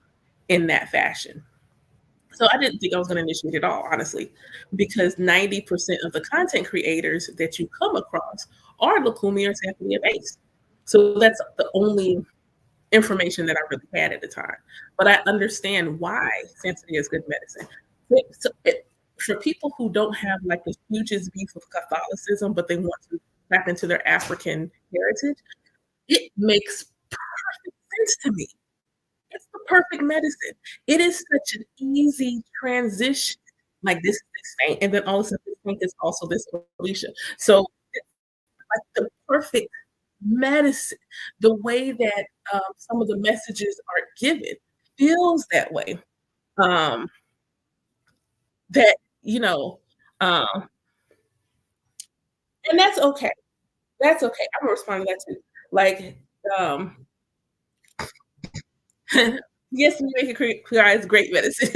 in that fashion. So I didn't think I was going to initiate at all, honestly, because 90% of the content creators that you come across are Lukumi or Santeria based. So that's the only information that I really had at the time. But I understand why Santeria is good medicine. So for people who don't have like the hugest beef with Catholicism, but they want to tap into their African heritage, it makes perfect sense to me. It's the perfect medicine. It is such an easy transition. Like this saint, and then all of a sudden this saint is also this Alicia. So it's like the perfect medicine. The way that some of the messages are given feels that way. Um, that you know, um, and that's okay. That's okay. I'm gonna respond to that too. Like, um, yes, we make it clear is great medicine.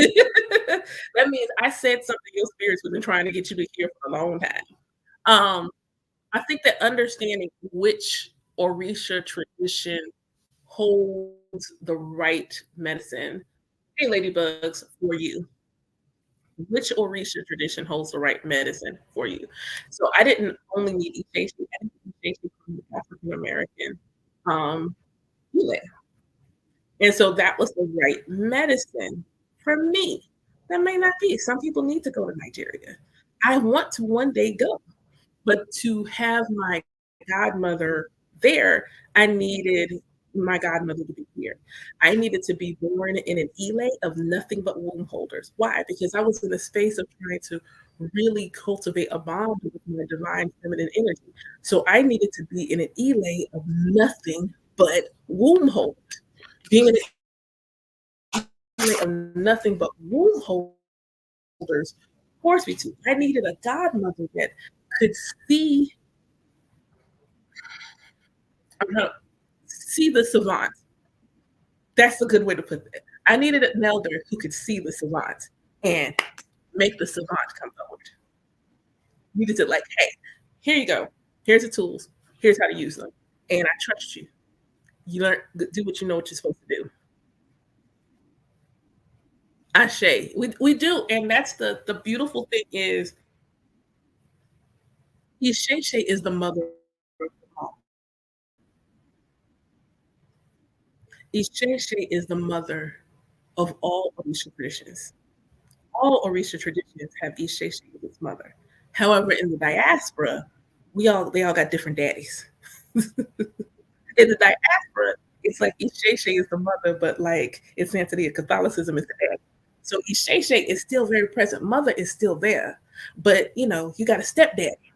That means I said something your spirits have been trying to get you to hear for a long time. Um, I think that understanding which Orisha tradition holds the right medicine, hey ladybugs, for you. Which Orisha tradition holds the right medicine for you? So I didn't only need Ishashi, I need Ishashi from the African American healing. And so that was the right medicine for me. That may not be. Some people need to go to Nigeria. I want to one day go, but to have my godmother there, I needed my godmother to be here. I needed to be born in an elay of nothing but womb holders. Why? Because I was in a space of trying to really cultivate a bond with my divine feminine energy. So I needed to be in an elay of nothing but womb holders. Being in of nothing but womb holders forced me to. I needed a godmother that could see, see the savant. That's a good way to put it. I needed an elder who could see the savant and make the savant come forward. Needed to like, hey, here you go. Here's the tools. Here's how to use them. And I trust you. You learn do what you know what you're supposed to do. Ashe. We do. And that's the beautiful thing is Isheshe is the mother of all. Isheshe is the mother of all Orisha traditions. All Orisha traditions have Isheshe as its mother. However, in the diaspora, they all got different daddies. In the diaspora, it's like Isheshe is the mother, but like it's Santeria Catholicism is the dad. So Isheshe is still very present. Mother is still there, but you got a stepdaddy,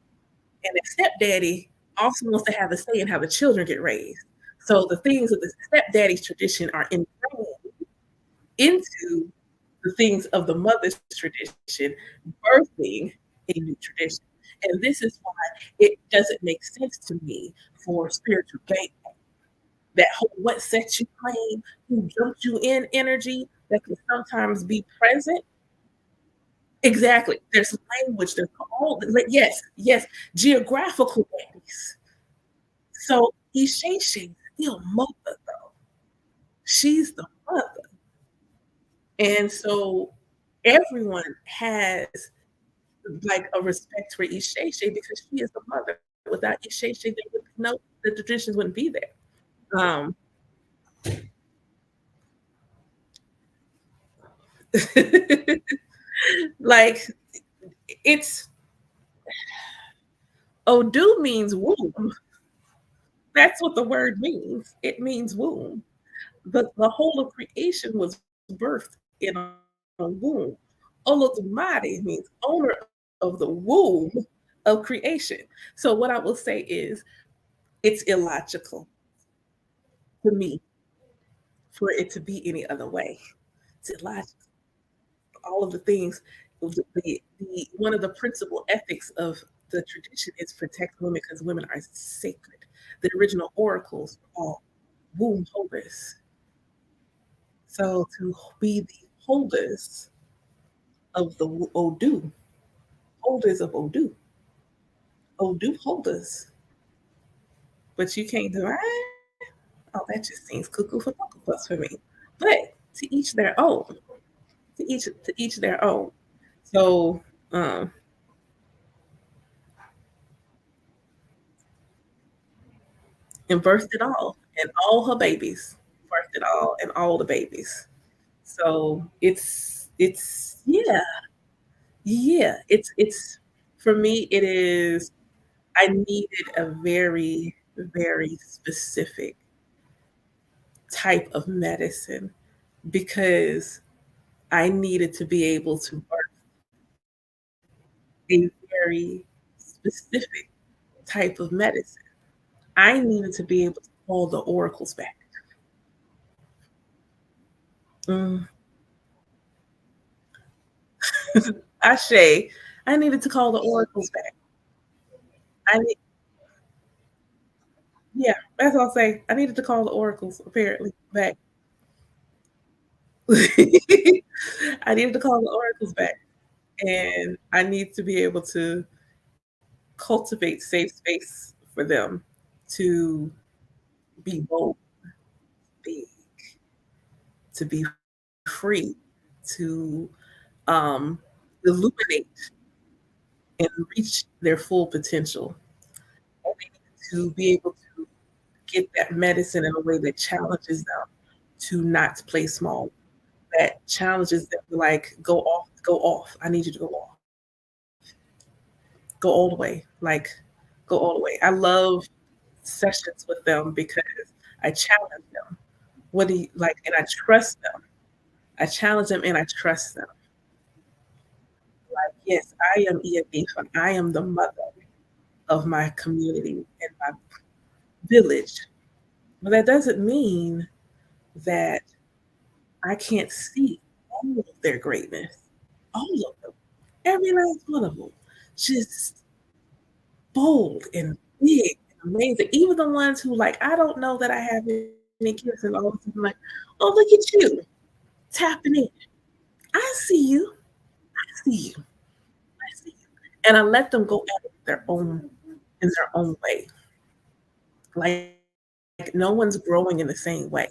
and that stepdaddy also wants to have a say in how the children get raised. So the things of the stepdaddy's tradition are ingrained into the things of the mother's tradition, birthing a new tradition. And this is why it doesn't make sense to me for spiritual gate, that whole what sets you claim, who jumped you in energy that can sometimes be present. Exactly. There's language, there's all, like, yes, yes, geographical ways. So Isheshe still mother though. She's the mother. And so everyone has like a respect for Isheshe because she is the mother. Without Isheshe, there would be no the traditions wouldn't be there. Um, Like, it's Odu means womb. That's what the word means. It means womb. The whole of creation was birthed in a womb. Olodumare means owner of the womb of creation. So what I will say is it's illogical to me for it to be any other way. It's illogical. All of the things, the one of the principal ethics of the tradition is protect women because women are sacred. The original oracles were all womb holders. So to be the holders of the Odu, holders of Odu, Odu holders, but you can't divide. Oh, that just seems cuckoo for cocoa puffs for me. But to each their own. To each their own. So and birthed it all and all her babies. Birthed it all and all the babies. So it's yeah, yeah. It's for me it is I needed a very, very specific type of medicine because I needed to be able to birth a very specific type of medicine. I needed to be able to call the oracles back. Mm. Ashe, I needed to call the oracles back. I need, yeah, that's what I'll say. I needed to call the oracles apparently back. I needed to call the oracles back, and I need to be able to cultivate safe space for them to be bold, big, to be free, to um, illuminate and reach their full potential. And they need to be able to get that medicine in a way that challenges them to not play small, that challenges them to like go off, go off. I need you to go off, go all the way, like go all the way. I love sessions with them because I challenge them. What do you like? And I trust them. I challenge them and I trust them. Like, yes, I am Iadifa. I am the mother of my community and my village. But that doesn't mean that I can't see all of their greatness. All of them. Every last one of them. Just bold and big and amazing. Even the ones who like, I don't know that I have any kids and all of a sudden like, oh look at you tapping in. I see you. I see you. I see you. And I let them go at it in their own way. Like no one's growing in the same way.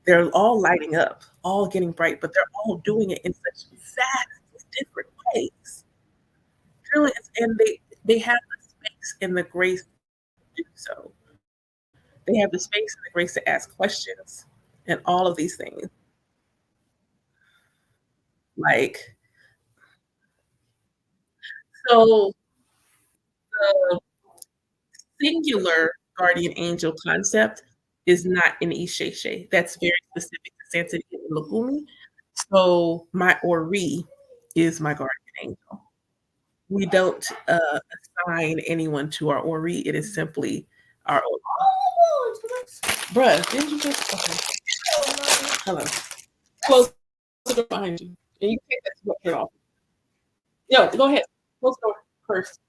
They're all lighting up, all getting bright, but they're all doing it in such vast different ways. Really, and they have the space and the grace to do so. They have the space and the grace to ask questions and all of these things. Like, so the singular guardian angel concept is not in Isheshe. That's very specific to Santa and Lagumi. So my Ori is my guardian angel. We don't assign anyone to our Ori. It is simply our own. Bruh, didn't you just okay. Hello. Close the door behind you. And you take that sweatshirt off. No, go ahead. Close the door first.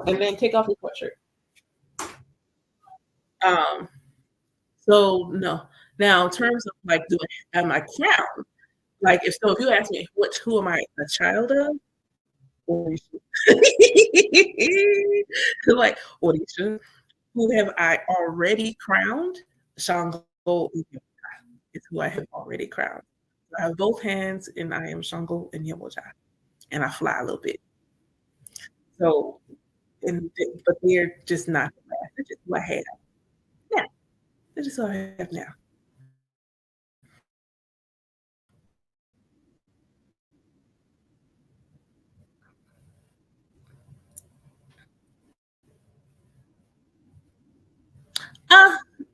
And then take off your sweatshirt. Um, so no. Now in terms of like do I have my crown, like if you ask me who am I a child of? Orisha. Like Orisha. Who have I already crowned? Shango is who I have already crowned. I have both hands and I am Shango and Yemoja. And I fly a little bit. So but they're just not the last. They're just who I have. Yeah. They're just who I have now.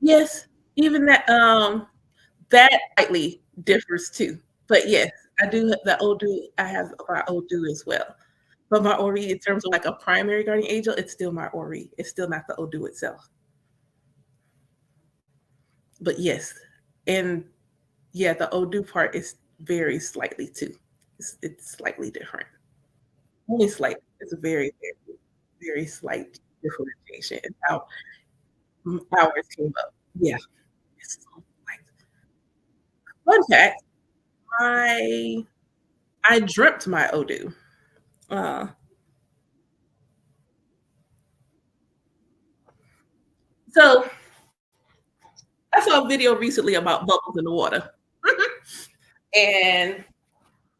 Yes, even that slightly differs too. But yes, I do the Odu, I have my Odu as well. But my Ori, in terms of like a primary guardian angel, it's still my Ori. It's still not the Odu itself. But yes, and yeah, the Odu part is very slightly too. It's slightly different. Only slight. It's a very, very, very slight differentiation in how ours came up. Yeah. It's so like fun fact, I I dreamt my Odu. Uh, so I saw a video recently about bubbles in the water. And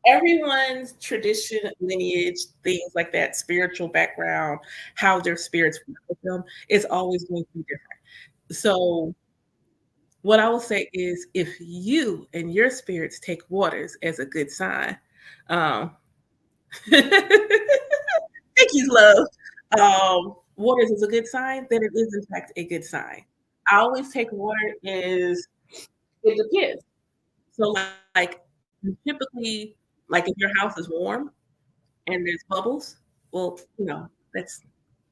everyone's tradition, lineage, things like that, spiritual background, how their spirits work with them is always going to be different. So what I will say is if you and your spirits take waters as a good sign, um, thank you, love. Waters is a good sign, then it is in fact a good sign. I always take water is it depends. So like typically, like if your house is warm and there's bubbles, well, that's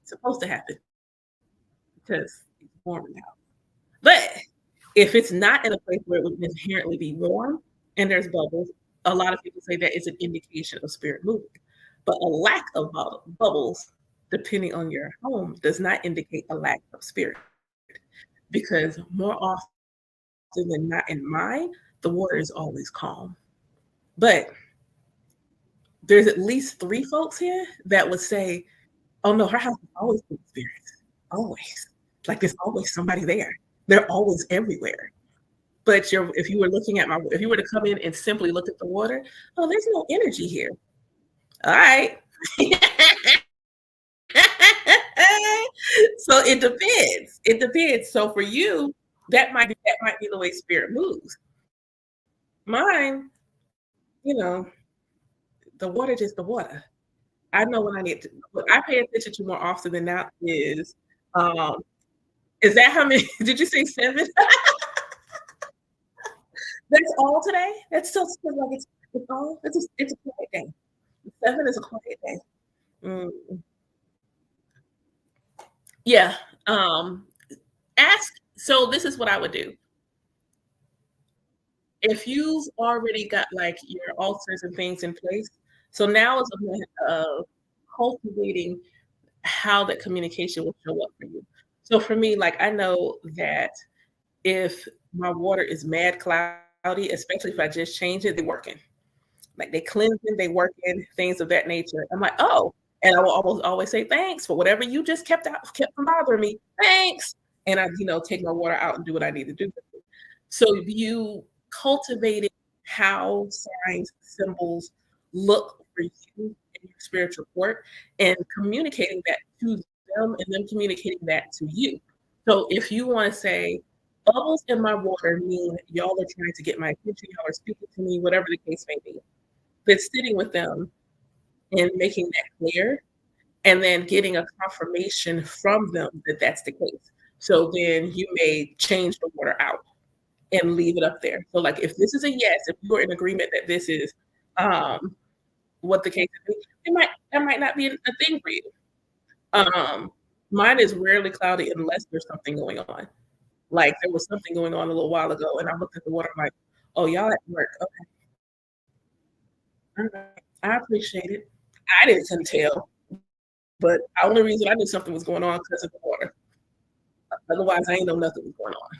supposed to happen because it's warm in the house. But if it's not in a place where it would inherently be warm and there's bubbles, a lot of people say that is an indication of spirit moving. But a lack of bubbles, depending on your home, does not indicate a lack of spirit because more often than not in mine, the water is always calm. But there's at least 3 folks here that would say, "Oh, no, her house is always full of spirits, always. Like, there's always somebody there. They're always everywhere." But if you were looking at if you were to come in and simply look at the water, "Oh, there's no energy here." Alright. So it depends. It depends. So for you, that might be the way spirit moves. Mine, you know, the water just the water. I know when I need to what I pay attention to more often than not um is that how many did you say 7? That's all today? That's still like it's all it's a quiet day. 7 is a quiet day. Mm, yeah, ask so this is what I would do. If you've already got, like, your altars and things in place, so now is a moment of cultivating how that communication will show up for you. So for me, like, I know that if my water is mad cloudy, especially if I just change it, they working. Like, they cleansing, they working, things of that nature. I'm like, "Oh," and I will almost always say, "Thanks for whatever you just kept from bothering me. Thanks." And I, take my water out and do what I need to do. So you cultivating how signs, symbols look for you in your spiritual work and communicating that to them and them communicating that to you. So if you want to say, bubbles in my water mean y'all are trying to get my attention, y'all are speaking to me, whatever the case may be, then sitting with them and making that clear and then getting a confirmation from them that that's the case. So then you may change the water out and leave it up there. So, like, if this is a yes, if you're in agreement that this is, um, what the case is, that might not be a thing for you. Um, Mine is rarely cloudy unless there's something going on. Like, there was something going on a little while ago, and I looked at the water, I'm like, "Oh, y'all at work. Okay, alright. I appreciate it." I didn't couldn't tell, but the only reason I knew something was going on because of the water. Otherwise, I ain't know nothing was going on.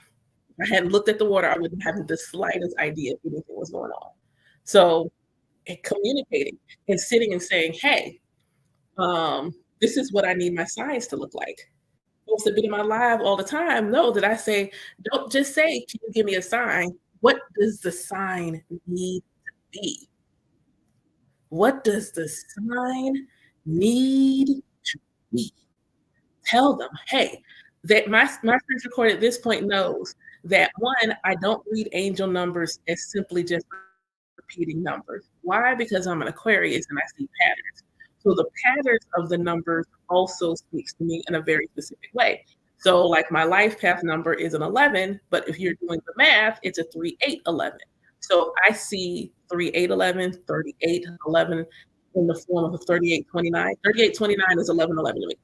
If I hadn't looked at the water, I wouldn't have the slightest idea if anything was going on. So, and communicating and sitting and saying, "Hey, this is what I need my signs to look like." Folks that been in my live all the time know that I say, "Don't just say, 'Can you give me a sign?' What does the sign need to be? What does the sign need to be?" Tell them, "Hey, that my friends recorded at this point knows that, 1, I don't read angel numbers as simply just repeating numbers. Why? Because I'm an Aquarius and I see patterns. So the patterns of the numbers also speaks to me in a very specific way. So, like, my life path number is an 11, but if you're doing the math, it's a 3811. So I see 3811, 3811 in the form of a 3829. 3829 is 1111 to me.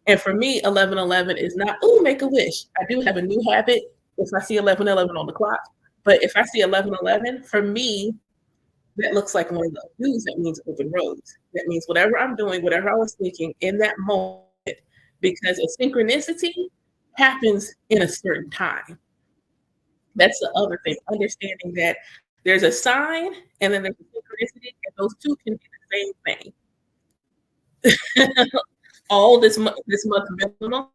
And for me, 1111 is not, "Ooh, make a wish." I do have a new habit if I see 1111 on the clock, but if I see 1111, for me, that looks like one of those news. That means open roads. That means whatever I'm doing, whatever I was thinking in that moment, because a synchronicity happens in a certain time. That's the other thing, understanding that there's a sign and then there's a synchronicity, and those 2 can be the same thing. All this month minimum,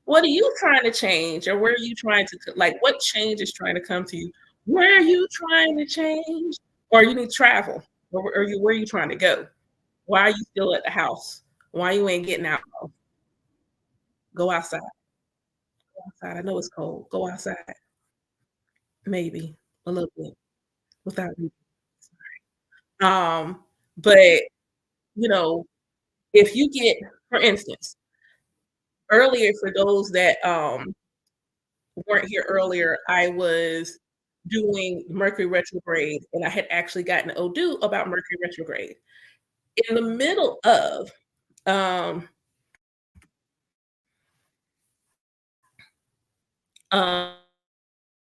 what are you trying to change, or where are you trying to like, what change is trying to come to you? Where are you trying to change? Or you need travel, or where are you trying to go? Why are you still at the house? Why you ain't getting out? Go outside. Go outside. I know it's cold. Go outside. Maybe a little bit without me. Um, but you know, if you get, for instance, earlier for those that weren't here earlier, I was doing Mercury retrograde, and I had actually gotten an Odoo about Mercury retrograde. In the middle of um,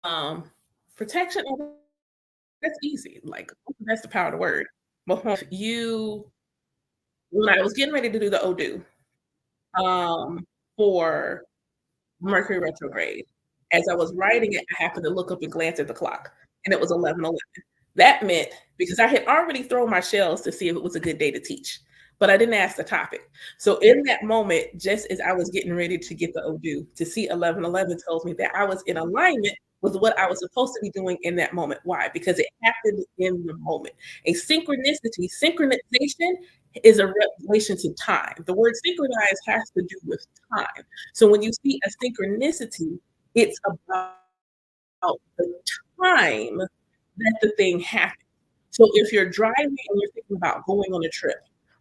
um, protection, that's easy. Like, that's the power of the word. But you, when I was getting ready to do the Odoo for Mercury retrograde, as I was writing it, I happened to look up and glance at the clock, and it was 11:11. That meant, because I had already thrown my shells to see if it was a good day to teach, but I didn't ask the topic. So in that moment, just as I was getting ready to get the Odoo, to see 11:11 tells me that I was in alignment with what I was supposed to be doing in that moment. Why? Because it happened in the moment. A synchronicity, synchronization is a relation to time. The word synchronize has to do with time. So when you see a synchronicity, it's about the time that the thing happened. So if you're driving and you're thinking about going on a trip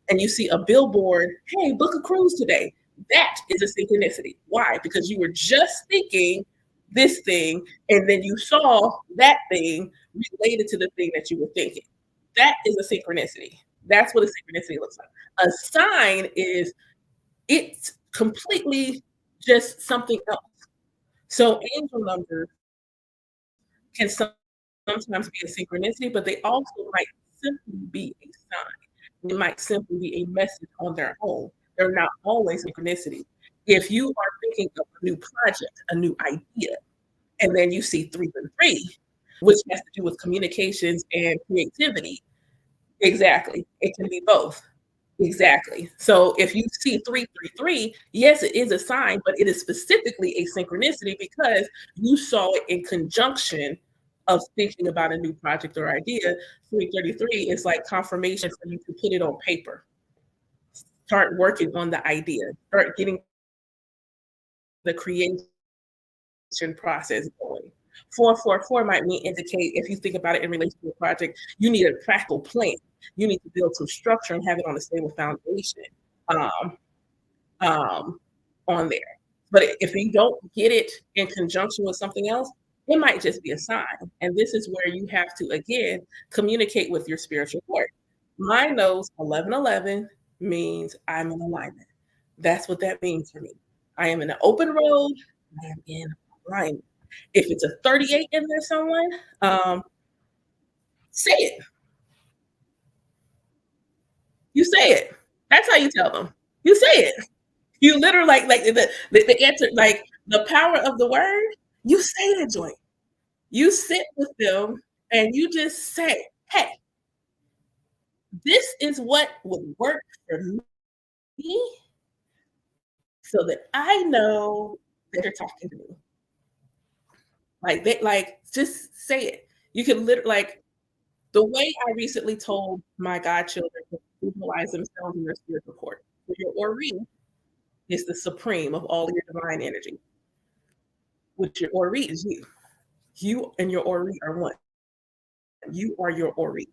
and you see a billboard, "Hey, book a cruise today," that is a synchronicity. Why? Because you were just thinking this thing, and then you saw that thing related to the thing that you were thinking. That is a synchronicity. That's what a synchronicity looks like. A sign is, it's completely just something else. So angel numbers can sometimes be a synchronicity, but they also might simply be a sign. They might simply be a message on their own. They're not always synchronicity. If you are thinking of a new project, a new idea, and then you see 333, which has to do with communications and creativity. Exactly. It can be both. Exactly. So if you see 333, yes, it is a sign, but it is specifically a synchronicity because you saw it in conjunction of thinking about a new project or idea. 333 is like confirmation for you to put it on paper. Start working on the idea. Start getting the creation process going. 444 might mean indicate, if you think about it in relation to a project, you need a practical plan. You need to build some structure and have it on a stable foundation. Um, um, on there. But if you don't get it in conjunction with something else, it might just be a sign. And this is where you have to, again, communicate with your spiritual cord. Mine knows 1111 means I'm in alignment. That's what that means for me. I am in an open road. I am in alignment. If it's a 38 in there somewhere, say it. You say it. That's how you tell them. You say it. You literally like the answer, like the power of the word, you say the joint. You sit with them and you just say, "Hey, this is what would work for me so that I know that you're talking to me." Like they like just say it. You can literally like the way I recently told my godchildren to visualize themselves in their spiritual court. So your Ori is the supreme of all your divine energy, which your Ori is you. You and your Ori are one. You are your Ori.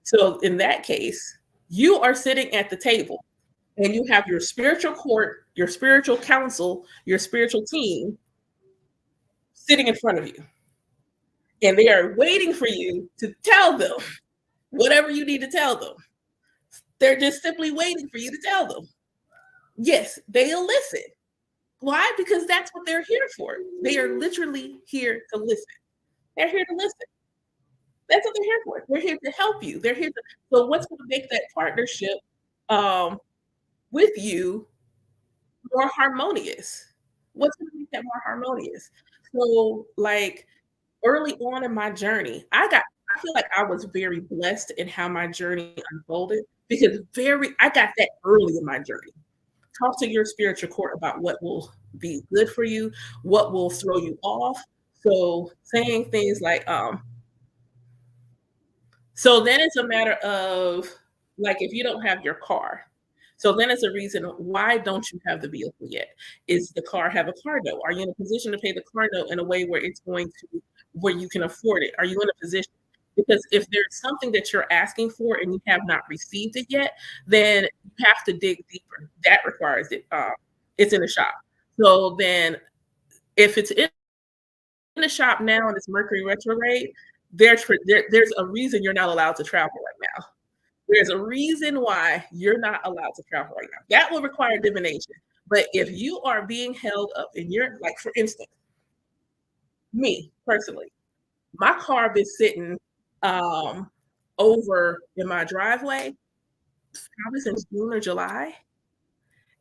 So in that case, you are sitting at the table. and you have your spiritual court, your spiritual council, your spiritual team sitting in front of you. And they are waiting for you to tell them whatever you need to tell them. They're just simply waiting for you to tell them. Yes, they'll listen. Why? Because that's what they're here for. They are literally here to listen. They're here to listen. That's what they're here for. They're here to help you. They're here to. So, what's going to make that partnership um, with you more harmonious? What's going to make that more harmonious? So, like early on in my journey, I feel like I was very blessed in how my journey unfolded because I got that early in my journey. Talk to your spiritual core about what will be good for you, what will throw you off. So saying things like, so then it's a matter of like if you don't have your car. So then it's a reason why don't you have the vehicle yet? Is the car have a car note? Are you in a position to pay the car note in a way where it's going to where you can afford it? Are you in a position? Because if there's something that you're asking for and you have not received it yet, then you have to dig deeper. That requires it. It's in the shop. So then if it's in the shop now and it's Mercury retrograde, there's a reason you're not allowed to travel right now. There's a reason why you're not allowed to travel right now. That will require divination. But if you are being held up and you're like, for instance, me personally, my car been sitting um over in my driveway probably since June or July.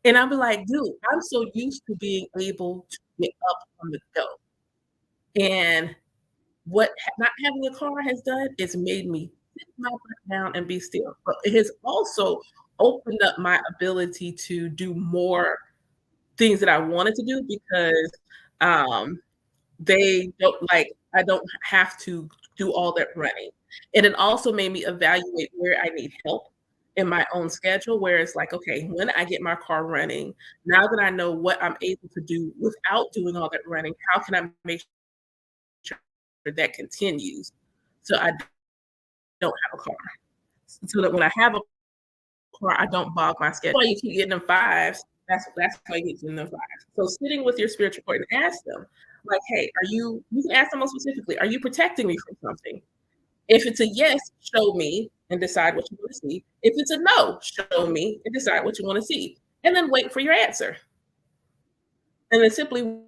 And I'll be like, dude, I'm so used to being able to get up on the go. And what not having a car has done is made me sit my butt down and be still. But it has also opened up my ability to do more things that I wanted to do because um, they don't like I don't have to do all that running. And it also made me evaluate where I need help in my own schedule, where it's like, okay, when I get my car running, now that I know what I'm able to do without doing all that running, how can I make sure that continues so I don't have a car? So that when I have a car, I don't bog my schedule. That's why you keep getting them fives. That's why you get them fives. So sitting with your spiritual partner and ask them, like, hey, you can ask them more specifically, are you protecting me from something? If it's a yes, show me and decide what you want to see. If it's a no, show me and decide what you want to see. And then wait for your answer. And then simply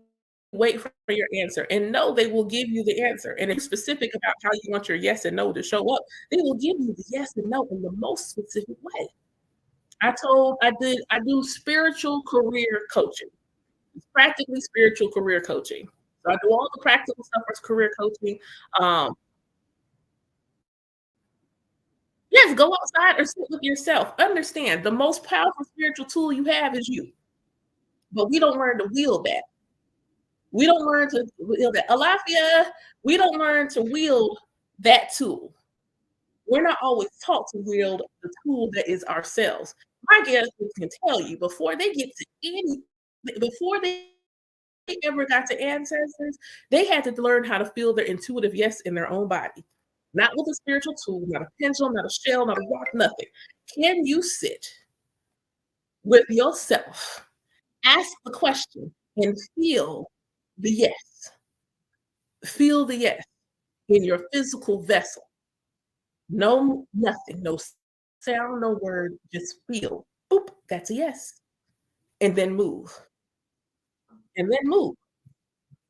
wait for your answer and know they will give you the answer. And if you're specific about how you want your yes and no to show up, they will give you the yes and no in the most specific way. I do spiritual career coaching. It's practically spiritual career coaching. So I do all the practical stuff as career coaching. Um, yes, go outside or sit with yourself. Understand the most powerful spiritual tool you have is you. But we don't learn to wield that. We don't learn to wield that. Alafia, we don't learn to wield that tool. We're not always taught to wield the tool that is ourselves. My guests can tell you before they ever got to ancestors, they had to learn how to feel their intuitive yes in their own body. Not with a spiritual tool, not a pendulum, not a shell, not a rock, nothing. Can you sit with yourself, ask the question, and feel the yes? Feel the yes in your physical vessel. No, nothing, no sound, no word, just feel. Boop, that's a yes. And then move. And then move.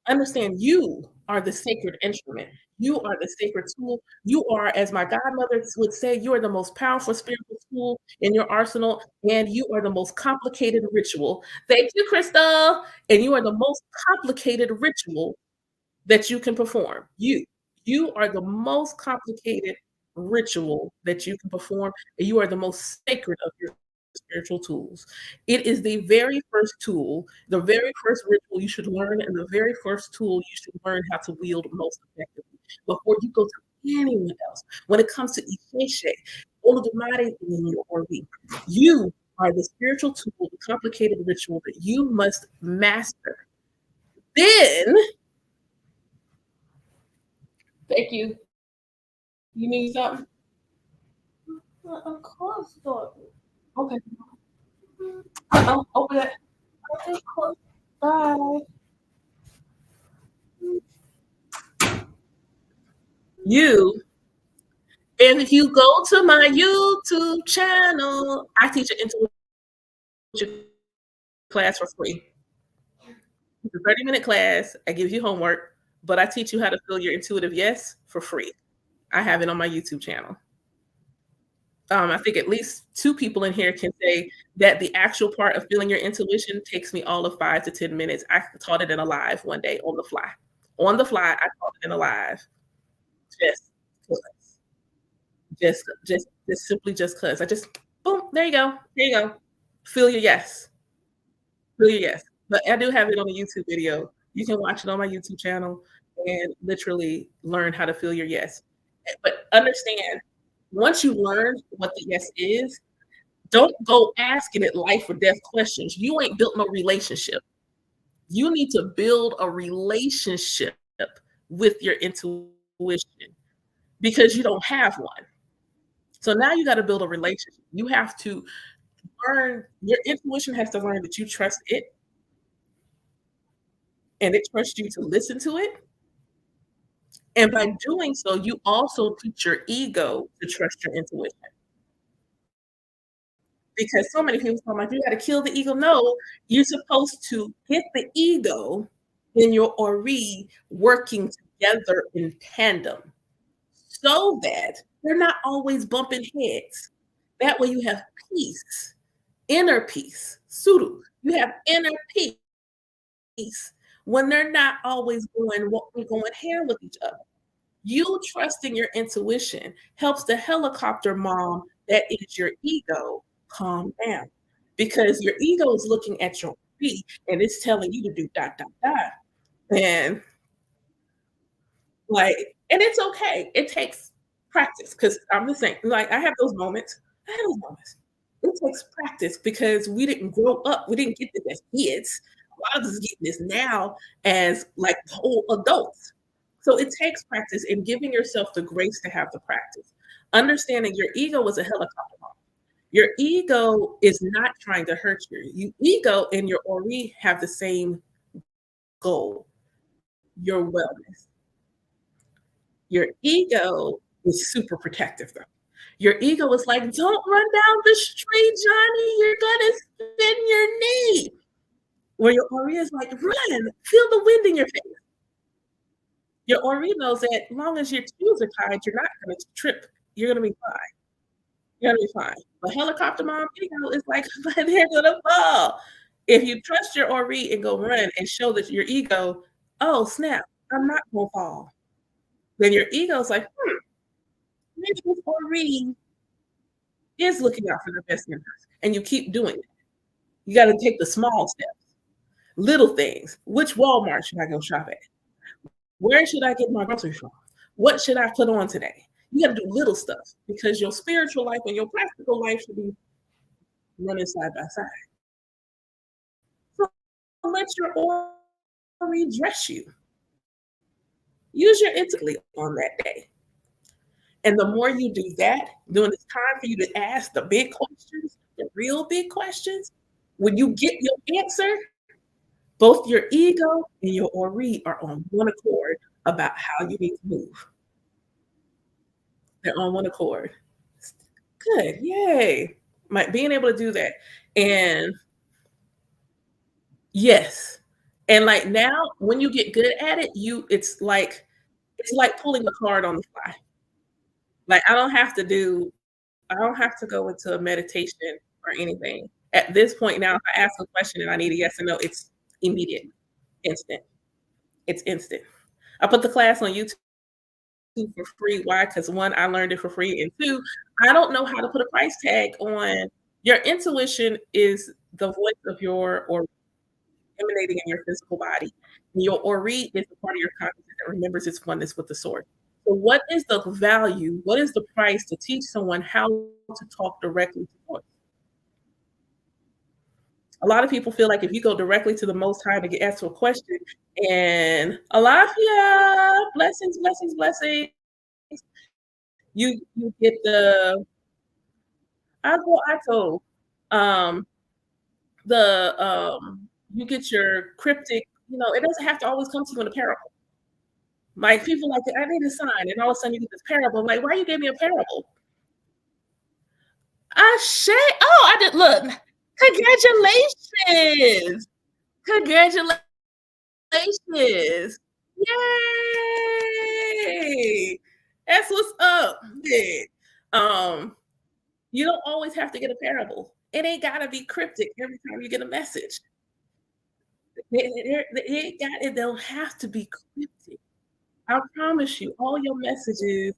Understand you are the sacred instrument. You are the sacred tool. You are, as my godmother would say, you are the most powerful spiritual tool in your arsenal, and you are the most complicated ritual. Thank you, Crystal. And you are the most complicated ritual that you can perform. You are the most complicated ritual that you can perform, and you are the most sacred of your spiritual tools. It is the very first tool, the very first ritual you should learn, and the very first tool you should learn how to wield most effectively before you go to anyone else. When it comes to Ifeshe, Olodumare, or we, you are the spiritual tool, the complicated ritual that you must master. Then, thank you. You need something? Of course, daughter. Okay. Oh, open it. Okay, cool. Bye. You, if you go to my YouTube channel, I teach an intuition class for free. It's a 30-minute class. I give you homework, but I teach you how to feel your intuitive yes for free. I have it on my YouTube channel. I think at least 2 people in here can say that the actual part of feeling your intuition takes me all of 5 to 10 minutes. I taught it in a live one day on the fly. On the fly, I taught it in a live. Just 'cause. Just simply just 'cause. I just boom, there you go. There you go. Feel your yes. Feel your yes. But I do have it on a YouTube video. You can watch it on my YouTube channel and literally learn how to feel your yes. But understand, once you learn what the yes is, don't go asking it life or death questions. You ain't built no relationship. You need to build a relationship with your intuition because you don't have one. So now you got to build a relationship. You have to learn, your intuition has to learn that you trust it and it trusts you to listen to it. And by doing so, you also teach your ego to trust your intuition. Because so many people talk like you got to kill the ego. No, you're supposed to get the ego and your ori working together in tandem so that they're not always bumping heads. That way you have peace, inner peace. Suru, you have inner peace when they're not always going hair with each other. You trusting your intuition helps the helicopter mom that is your ego calm down because your ego is looking at your feet and it's telling you to do dot dot dot. And like, and it's okay. It takes practice because I'm the same. Like I have those moments. I have those moments. It takes practice because we didn't grow up. We didn't get this as kids. A lot of us getting this now as like whole adults. So it takes practice and giving yourself the grace to have the practice. Understanding your ego is a helicopter mom. Your ego is not trying to hurt you. You ego and your ori have the same goal, your wellness. Your ego is super protective though. Your ego is like, don't run down the street, Johnny. You're gonna spin your knee. Where your ori is like, run, feel the wind in your face. Your ori knows that as long as your shoes are tied, you're not gonna trip. You're gonna be fine. You're gonna be fine. But helicopter mom ego is like, but they're gonna fall. If you trust your ori and go run and show that your ego, oh snap, I'm not gonna fall. Then your ego's like, maybe this ori is looking out for their best interest. And you keep doing it. You got to take the small steps, little things. Which Walmart should I go shop at? Where should I get my groceries from? What should I put on today? You got to do little stuff because your spiritual life and your practical life should be running side by side. So let your aura dress you. Use your intellect on that day. And the more you do that, when it's time for you to ask the big questions, the real big questions, when you get your answer, both your ego and your ori are on one accord about how you need to move. They're on one accord. Good, yay. Being able to do that. And yes. And like now, when you get good at it, it's like pulling the card on the fly. Like I don't have to go into a meditation or anything. At this point now, if I ask a question and I need a yes or no, it's immediate, instant. It's instant. I put the class on YouTube for free. Why? Because one, I learned it for free, and two, I don't know how to put a price tag on your intuition is the voice of your or emanating in your physical body. Your ori is a part of your consciousness that remembers its oneness with the source. So, what is the value? What is the price to teach someone how to talk directly to source? A lot of people feel like if you go directly to the Most High to get asked a question, and Alafia, blessings, blessings, blessings, you get the Ago Ato. you get your cryptic, it doesn't have to always come to you in a parable. Like, people like, "I need a sign," and all of a sudden you get this parable. I'm like, "Why you gave me a parable?" I did look. Congratulations. Congratulations. Yay. That's what's up. Yeah. Um, you don't always have to get a parable. It ain't gotta be cryptic every time you get a message. It don't have to be cryptic. I promise you, all your messages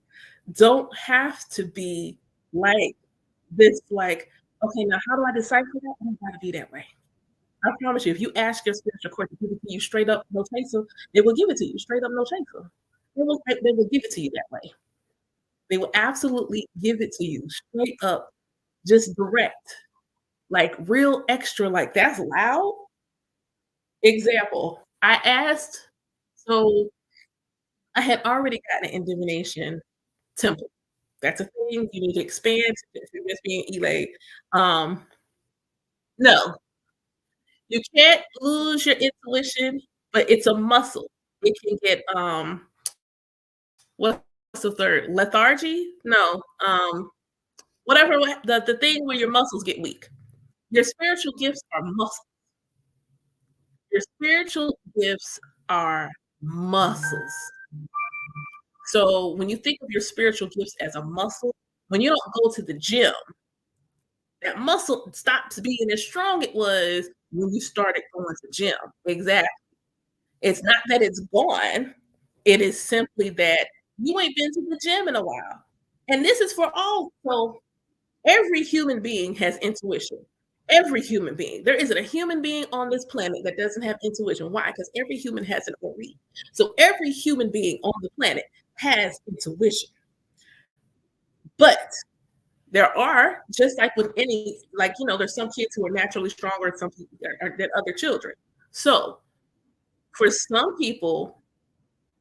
don't have to be like this, like, "Okay, now how do I decipher that?" It don't gotta be that way. I promise you, if you ask your spiritual core to give it to you straight up, no chaser, they will give it to you straight up, no chaser. They will give it to you that way. They will absolutely give it to you straight up, just direct, like, real extra, like, "That's loud?" Example, I asked so I had already gotten an divination temple. That's a thing, you need to expand to just being Elay. No, you can't lose your intuition, but it's a muscle. It can get, what's the third? Lethargy? No, whatever the thing where your muscles get weak. Your spiritual gifts are muscles. Your spiritual gifts are muscles. So, when you think of your spiritual gifts as a muscle, when you don't go to the gym, that muscle stops being as strong it was when you started going to gym. Exactly. It's not that it's gone, it is simply that you ain't been to the gym in a while. And this is for all. So every human being has intuition. Every human being. There isn't a human being on this planet that doesn't have intuition. Why? Because every human has an ori. So every human being on the planet has intuition. But there are, just like with any, like, there's some kids who are naturally stronger some people than other children. So for some people,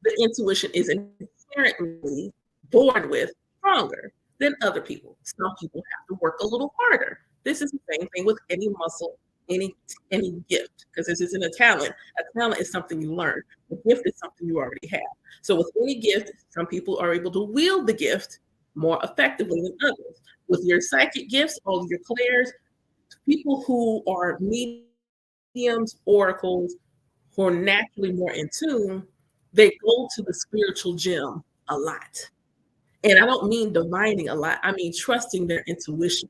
the intuition is inherently born with stronger than other people. Some people have to work a little harder. This is the same thing with any muscle, any gift, because this isn't a talent. A talent is something you learn. A gift is something you already have. So with any gift, some people are able to wield the gift more effectively than others. With your psychic gifts, all of your clairs, people who are mediums, oracles, who are naturally more in tune, they go to the spiritual gym a lot. And I don't mean divining a lot, I mean trusting their intuition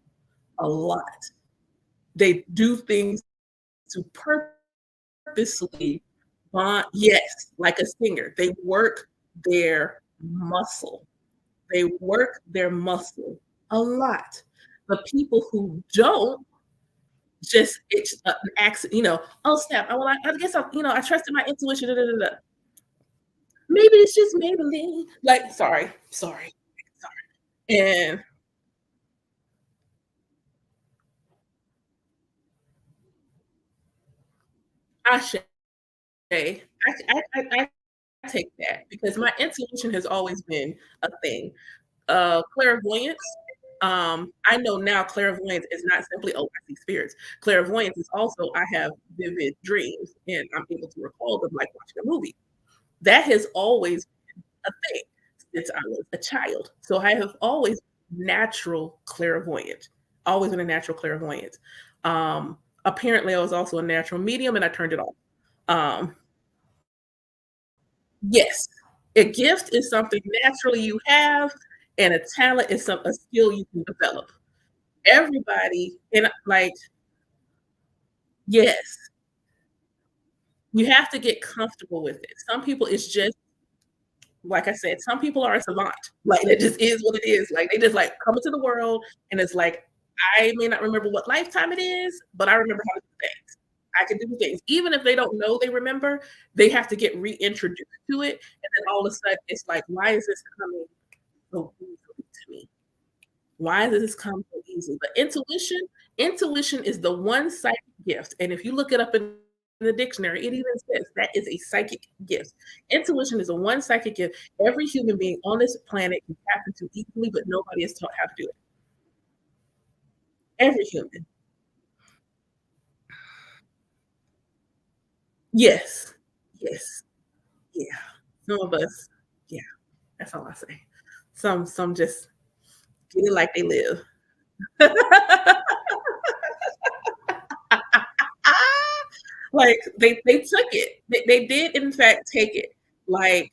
a lot. They do things to purposely bond, yes, like a singer. They work their muscle. They work their muscle a lot. The people who don't, just it's an accident, "Oh, snap, I guess I trusted my intuition, da, da, da, da. Maybe it's just Maybelline." Like, sorry. And Ashe, I take that because my intuition has always been a thing. Clairvoyance, I know now clairvoyance is not simply, "Oh, I see spirits." Clairvoyance is also I have vivid dreams and I'm able to recall them like watching a movie. That has always been a thing since I was a child. So I have always natural clairvoyant, always been a natural clairvoyant. Apparently, I was also a natural medium and I turned it off. Um, yes, a gift is something naturally you have, and a talent is a skill you can develop. Everybody, and like, yes, you have to get comfortable with it. Some people, it's just like I said, some people are a savant. Like, it just is what it is. Like, they just like come into the world and it's like, I may not remember what lifetime it is, but I remember how to do things. I can do things. Even if they don't know they remember, they have to get reintroduced to it. And then all of a sudden it's like, why is this coming so easily to me? Why does this come so easily? But intuition is the one psychic gift. And if you look it up in the dictionary, it even says that is a psychic gift. Intuition is a one psychic gift every human being on this planet can tap into easily, but nobody is taught how to do it. Every human. Yes. Yes. Yeah. Some of us, yeah, that's all I say. Some just get it like they live. Like, they took it. They did in fact take it. Like,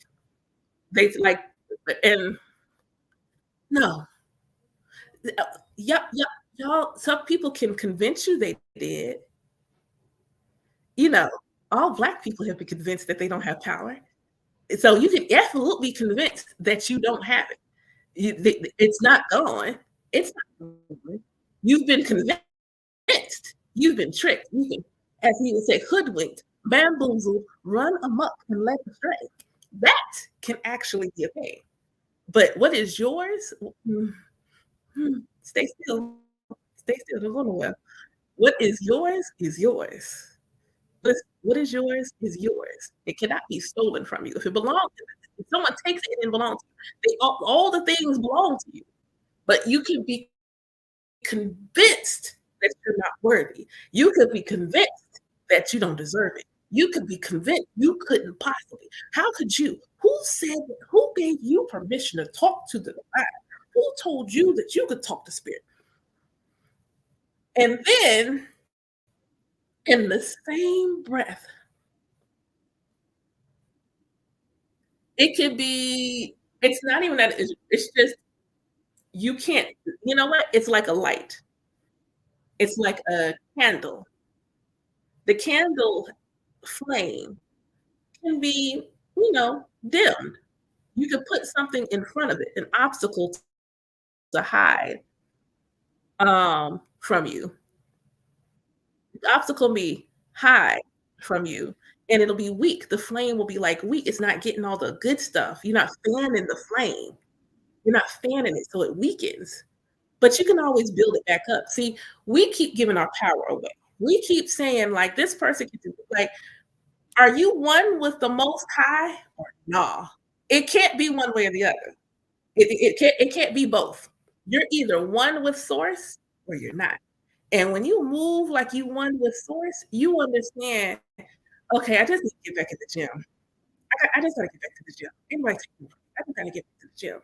they like and no. Uh, yep, y'all some people can convince you they did. You know, all Black people have been convinced that they don't have power. So you can absolutely convinced that you don't have it. It's not gone. It's not gone. You've been convinced. You've been tricked. You've been, as he would say, hoodwinked, bamboozled, run amok, and led astray. That can actually be a thing. But what is yours? Stay still. Stay still. Don't go nowhere. What is yours is yours. What is yours is yours. It cannot be stolen from you. If it belongs, if someone takes it, it belongs to you. All the things belong to you, but you can be convinced that you're not worthy. You could be convinced that you don't deserve it. You could be convinced you couldn't possibly. How could you? Who said? Who gave you permission to talk to the divine? Who told you that you could talk to spirit? And then, in the same breath, it could be. It's not even that. It's just you can't. You know what? It's like a light. It's like a candle. The candle flame can be, dimmed. You could put something in front of it, an obstacle to hide, from you. The obstacle be hide from you, and it'll be weak. The flame will be, like, weak. It's not getting all the good stuff. You're not fanning the flame. You're not fanning it, so it weakens. But you can always build it back up. See, we keep giving our power away. We keep saying, like, "This person can do it." Like, are you one with the Most High or nah? It can't be one way or the other. It can't be both. You're either one with source or you're not. And when you move like you one with source, you understand, okay, I just need to get back in the gym. I just gotta get back to the gym. Anybody take me. I just gotta get back to the gym.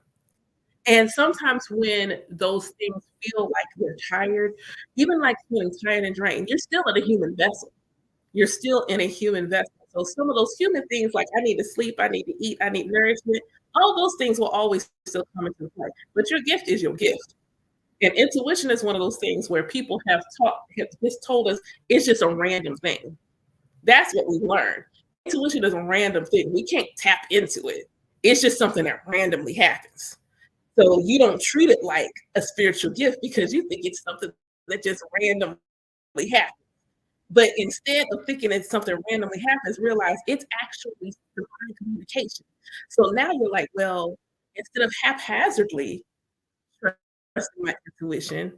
And sometimes when those things feel like you're tired, even like feeling tired and drained, you're still in a human vessel. You're still in a human vessel. So some of those human things like I need to sleep, I need to eat, I need nourishment, all those things will always still come into play. But your gift is your gift. And intuition is one of those things where people have just told us it's just a random thing. That's what we learned. Intuition is a random thing. We can't tap into it. It's just something that randomly happens. So you don't treat it like a spiritual gift because you think it's something that just randomly happens. But instead of thinking it's something randomly happens, realize it's actually divine communication. So now you're like, well, instead of haphazardly trusting my intuition,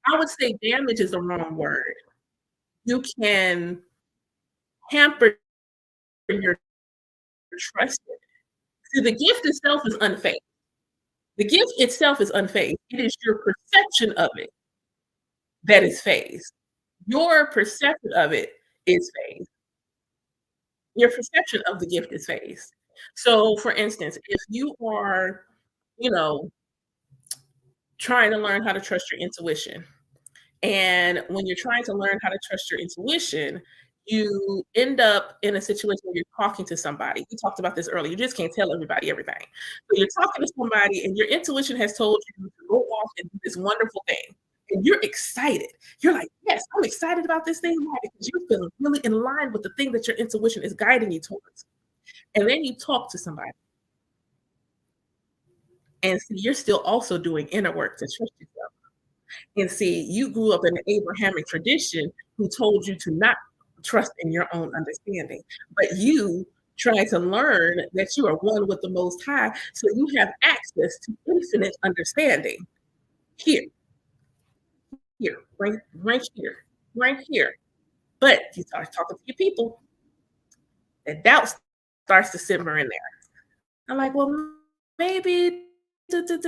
I would say damage is the wrong word. You can hamper your trust. See, the gift itself is unfazed. The gift itself is unfazed. It is your perception of it that is phased. Your perception of it is phased. Your perception of the gift is phased. So, for instance, if you are, you know, trying to learn how to trust your intuition, and when you're trying to learn how to trust your intuition, you end up in a situation where you're talking to somebody. We talked about this earlier. You just can't tell everybody everything. So you're talking to somebody, and your intuition has told you to go off and do this wonderful thing. And you're excited. You're like, yes, I'm excited about this thing. Why? Because you're feeling really in line with the thing that your intuition is guiding you towards. And then you talk to somebody, and see, you're still also doing inner work to trust yourself. And see, you grew up in the Abrahamic tradition who told you to not trust in your own understanding, but you try to learn that you are one with the Most High, so you have access to infinite understanding here, here, right here, right here. But you start talking to your people, and doubt starts to simmer in there. I'm like, well, maybe the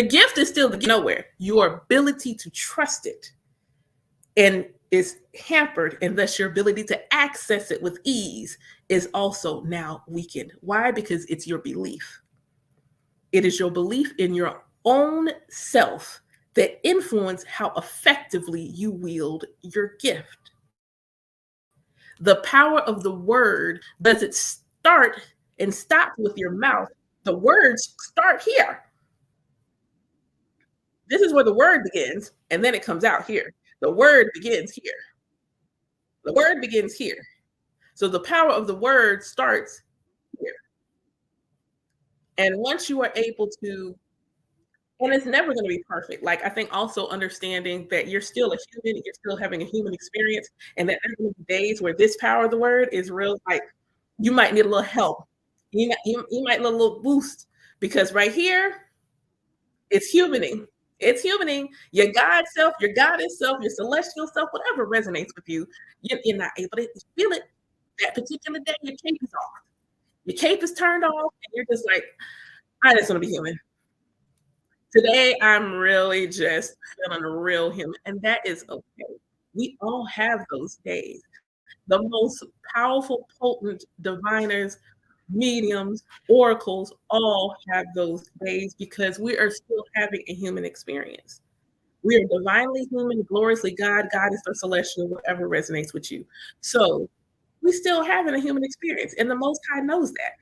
gift is still nowhere. Your ability to trust it and is hampered, and thus your ability to access it with ease is also now weakened. Why? Because it's your belief. It is your belief in your own self that influence how effectively you wield your gift. The power of the word doesn't start and stop with your mouth. The words start here. This is where the word begins, and then it comes out here. The word begins here. The word begins here. So the power of the word starts here. And once you are able to, and it's never going to be perfect. Like, I think also understanding that you're still a human, you're still having a human experience, and that there's going to be days where this power of the word is real. Like, you might need a little help. You might need a little boost, because right here, it's humaning. It's humaning. Your God self, your goddess self, your celestial self, whatever resonates with you, you're not able to feel it. That particular day, your cape is off. Your cape is turned off, and you're just like, I just want to be human. Today, I'm really just feeling real human, and that is okay. We all have those days. The most powerful, potent diviners, mediums, oracles all have those days because we are still having a human experience. We are divinely human, gloriously God, goddess, or celestial, whatever resonates with you. So we still having a human experience, and the Most High knows that.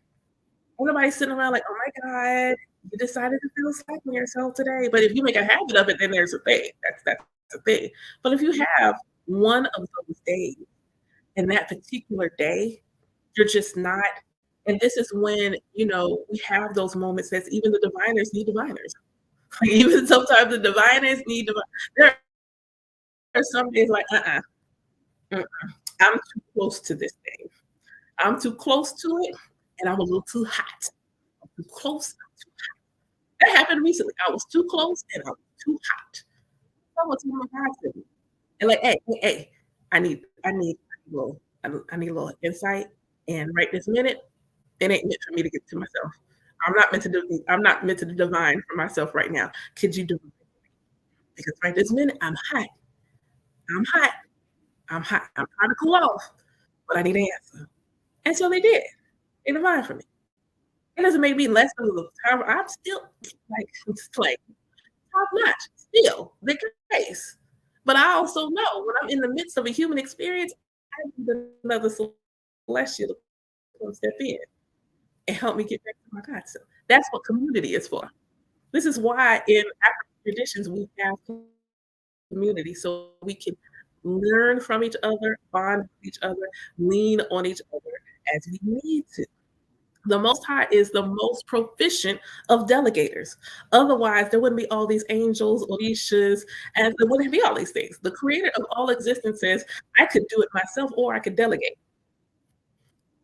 Nobody's sitting around like, oh my God, you decided to feel sad on yourself today. But if you make a habit of it, then there's a thing. That's a thing. But if you have one of those days, and that particular day, you're just not. And this is when, we have those moments that even the diviners need diviners. Like, even sometimes the diviners need diviners. There are some days like, uh-uh, I'm too close to this thing. I'm too close to it, and I'm a little too hot. I'm too close. I'm too hot. That happened recently. I was too close, and I was too hot. Someone told my God to me, and like, hey, I need a little insight. And right this minute, it ain't meant for me to get to myself. I'm not meant to divine for myself right now. Could you do it? Because right this minute, I'm hot. I'm hot. I'm hot. I'm trying to cool off, but I need an answer. And so they did. They divined for me. It doesn't make me less of a time. I'm still like top notch, still the grace. But I also know when I'm in the midst of a human experience, I need another celestial to come step in and help me get back to my God. So that's what community is for. This is why in African traditions we have community, so we can learn from each other, bond with each other, lean on each other as we need to. The Most High is the most proficient of delegators. Otherwise, there wouldn't be all these angels, Orishas, and there wouldn't be all these things. The creator of all existence says, I could do it myself or I could delegate.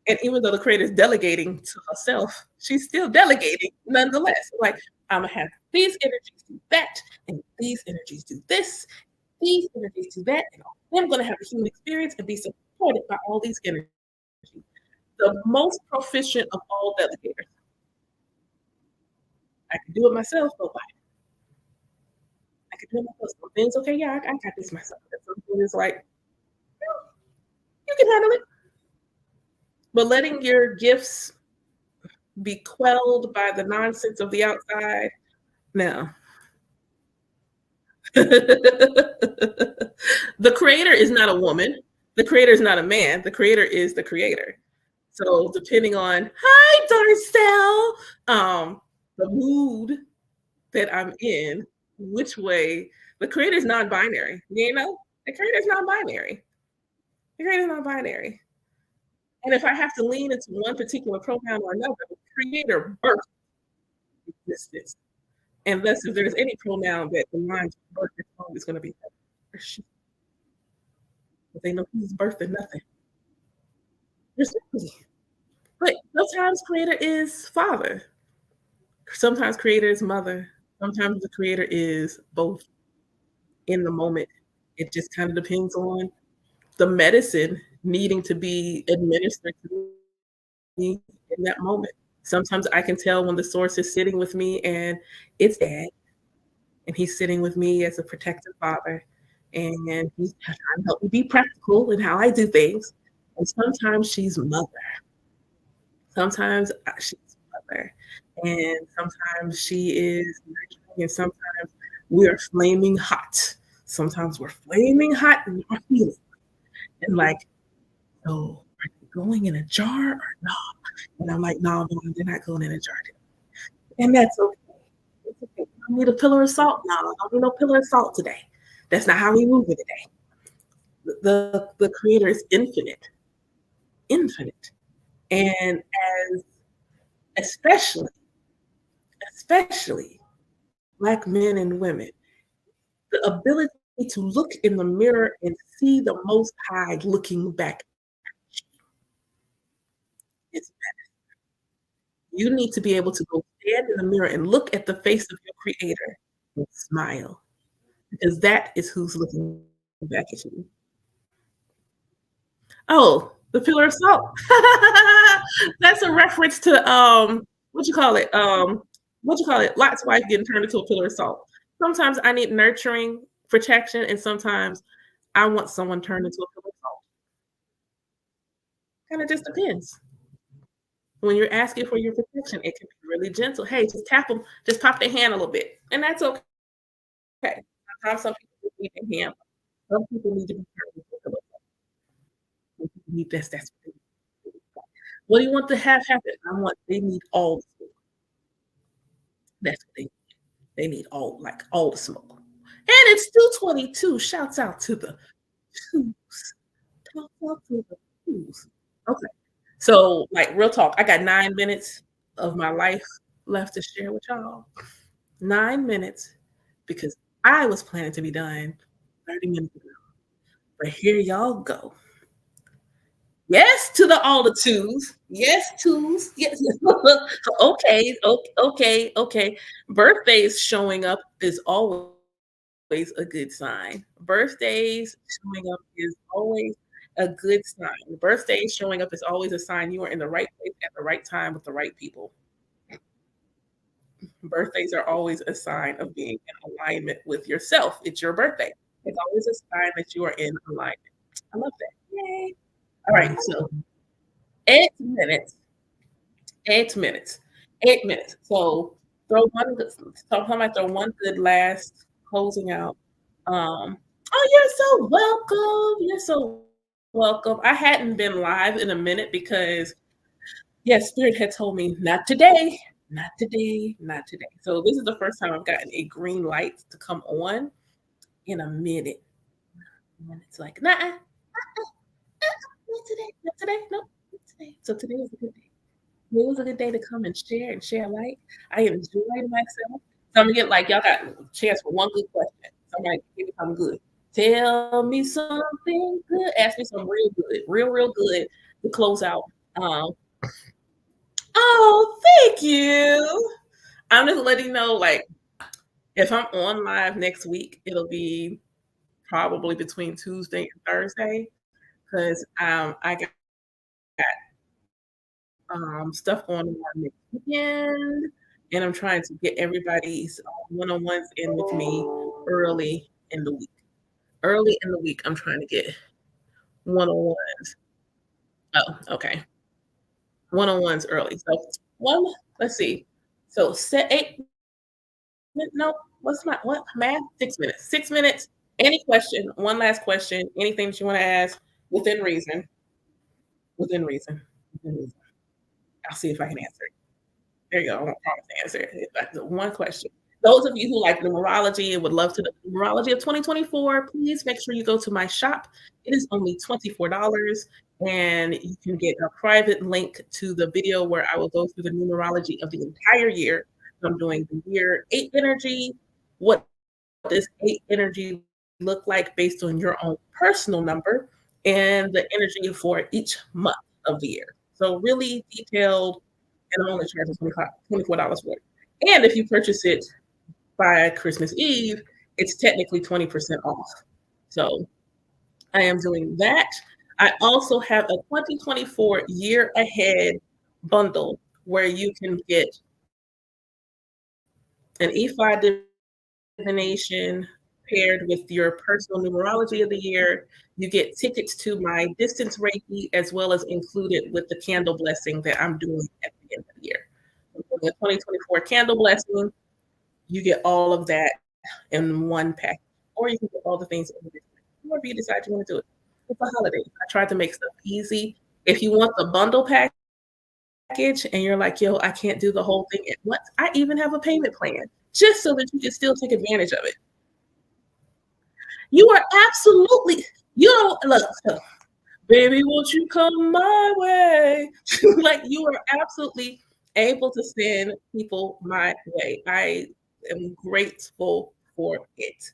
And even though the creator is delegating to herself, she's still delegating nonetheless. Like, I'm going to have these energies do that, and these energies do this, these energies do that, and I'm going to have a human experience and be supported by all these energies. The most proficient of all delegators. I can do it myself, but why? I can do it myself. Some things, okay, yeah, I got this myself. And something is like, you can handle it. But letting your gifts be quelled by the nonsense of the outside, no. The creator is not a woman. The creator is not a man. The creator is the creator. So depending on, hi, Darcel, the mood that I'm in, which way, the creator is non-binary. The creator is non-binary. The creator is non-binary. And if I have to lean into one particular pronoun or another, the creator birthed existence. And thus, if there's any pronoun that aligns with birth, it's always going to be her. But they know he's birthing nothing. There's nobody. But sometimes creator is father. Sometimes creator is mother. Sometimes the creator is both in the moment. It just kind of depends on the medicine needing to be administered to me in that moment. Sometimes I can tell when the source is sitting with me and it's dad, and he's sitting with me as a protective father, and she's trying to help me be practical in how I do things. And sometimes she's mother. Sometimes she's mother, and sometimes she is nurturing, and sometimes we are flaming hot. Sometimes we're flaming hot in our feelings, and like, "So, are they going in a jar or not?" And I'm like, "No, no, they're not going in a jar." And that's okay. It's okay. You don't need a pillar of salt? No, I don't need no pillar of salt today. That's not how we move it today. The creator is infinite, infinite. And as especially, especially Black men and women, the ability to look in the mirror and see the Most High looking back is you need to be able to go stand in the mirror and look at the face of your creator and smile because that is who's looking back at you. Oh, the pillar of salt. That's a reference to, what you call it? What you call it? Lot's wife getting turned into a pillar of salt. Sometimes I need nurturing, protection, and sometimes I want someone turned into a pillar of salt. Kinda just depends. When you're asking for your protection, it can be really gentle. "Hey, just tap them. Just pop their hand a little bit," and that's okay. Sometimes some people just need their hand. Some people need to be turned into a pillow. Some people need that's what they need. What do you want to have happen? They need all the smoke. That's what they need. They need all the smoke. And it's 2:22. Shouts out to the twos. Shouts out to the twos. Okay. So, like, real talk, I got 9 minutes of my life left to share with y'all. 9 minutes because I was planning to be done 30 minutes ago. But here y'all go. Yes to the all the twos. Yes, twos. Yes. Okay, okay, okay. Birthdays showing up is always a good sign. Birthdays showing up is always a good sign. Birthdays showing up is always a sign you are in the right place at the right time with the right people. Birthdays are always a sign of being in alignment with yourself. It's your birthday. It's always a sign that you are in alignment. I love that. Yay. All right, so 8 minutes, 8 minutes, 8 minutes. So throw one good, so somebody throw one good last closing out. Oh, you're so welcome. You're so welcome. I hadn't been live in a minute because yes, Spirit had told me not today, not today, not today. So this is the first time I've gotten a green light to come on in a minute. And it's like, nah, not today, not today, nope, not today. So today was a good day. It was a good day to come and share light. I enjoyed myself. So I'm gonna get like y'all got a chance for one good question. Somebody give me something good. Tell me something good. Ask me something real good, real good to close out. Um, oh, thank you. I'm just letting you know, like, if I'm on live next week, it'll be probably between Tuesday and Thursday because I got stuff going on next weekend, and I'm trying to get everybody's one-on-ones in with me early in the week. Early in the week, I'm trying to get one-on-ones. Oh, okay. One-on-ones early. So one, let's see. So set 8 no, what's my what math? 6 minutes. 6 minutes. Any question, one last question, anything that you want to ask within reason. Within reason. Within reason. I'll see if I can answer it. There you go. I won't promise to answer it. That's one question. Those of you who like numerology and would love to know numerology of 2024, please make sure you go to my shop. It is only $24, and you can get a private link to the video where I will go through the numerology of the entire year. I'm doing the year 8 energy. What does 8 energy look like based on your own personal number and the energy for each month of the year? So really detailed, and I'm only charging $24 for it. And if you purchase it by Christmas Eve, it's technically 20% off. So I am doing that. I also have a 2024 year ahead bundle where you can get an E5 divination, paired with your personal numerology of the year. You get tickets to my distance Reiki as well as included with the candle blessing that I'm doing at the end of the year. So for the 2024 candle blessing, you get all of that in one package, or you can get all the things individually. However you decide you want to do it. It's a holiday. I tried to make stuff easy. If you want the bundle package and you're like, yo, I can't do the whole thing at once, I even have a payment plan just so that you can still take advantage of it. You are absolutely, you don't look, so, baby, won't you come my way? Like you are absolutely able to send people my way. I am grateful for it.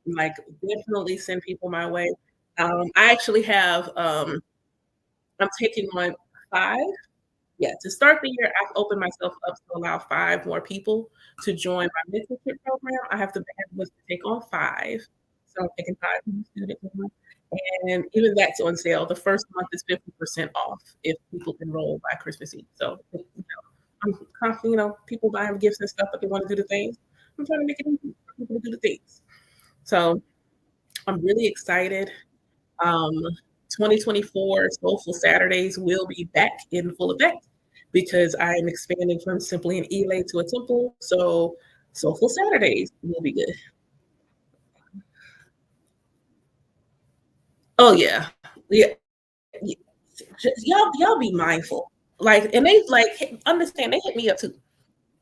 Like definitely send people my way. I actually have I'm taking on 5. Yeah, to start the year, I've opened myself up to allow 5 more people to join my mentorship program. I have the bandwidth to take on 5, so I'm taking 5 new students on, and even that's on sale. The first month is 50% off if people enroll by Christmas Eve. So, I'm constantly, people buying gifts and stuff, but they wanna do the things. I'm trying to make it easy for people to do the things. So, I'm really excited. Um, 2024 Soulful Saturdays will be back in full effect because I am expanding from simply an Elay to a temple. So Soulful Saturdays will be good. Oh yeah, yeah. y- y'all be mindful. Like, and they like understand. They hit me up too,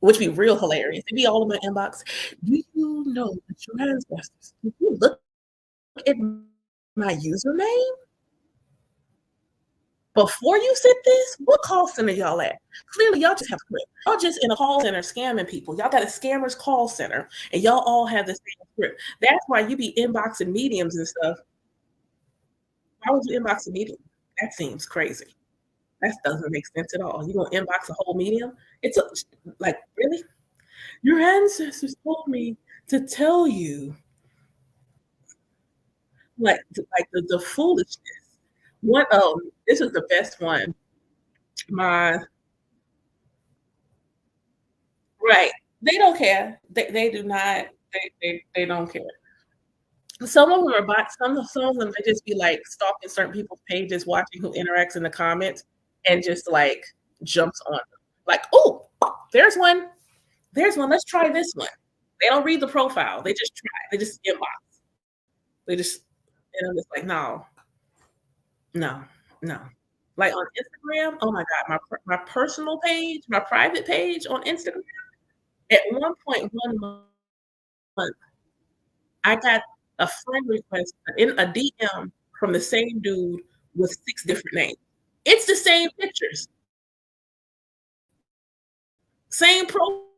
which be real hilarious. They be all in my inbox. Do you know that your ancestors? If you look at my username before you sent this, what call center y'all at? Clearly, y'all just have script. Y'all just in a call center scamming people. Y'all got a scammers call center, and y'all all have the same script. That's why you be inboxing mediums and stuff. Why would you inbox a medium? That seems crazy. That doesn't make sense at all. You gonna inbox a whole medium? It's a, like really? Your ancestors told me to tell you, like the foolishness. What? Oh, this is the best one. My Right. They don't care. They do not they don't care. Some of them are bots, some of them, they just be, like, stalking certain people's pages, watching who interacts in the comments, and just, like, jumps on them. Like, "Ooh, there's one, let's try this one." They don't read the profile, they just try, they just inbox. They just and I'm just like, "No, no, no." Like, on Instagram, oh my god, my personal page, my private page on Instagram, at one point, 1 month I got a friend request in a DM from the same dude with 6 different names. It's the same pictures, same profile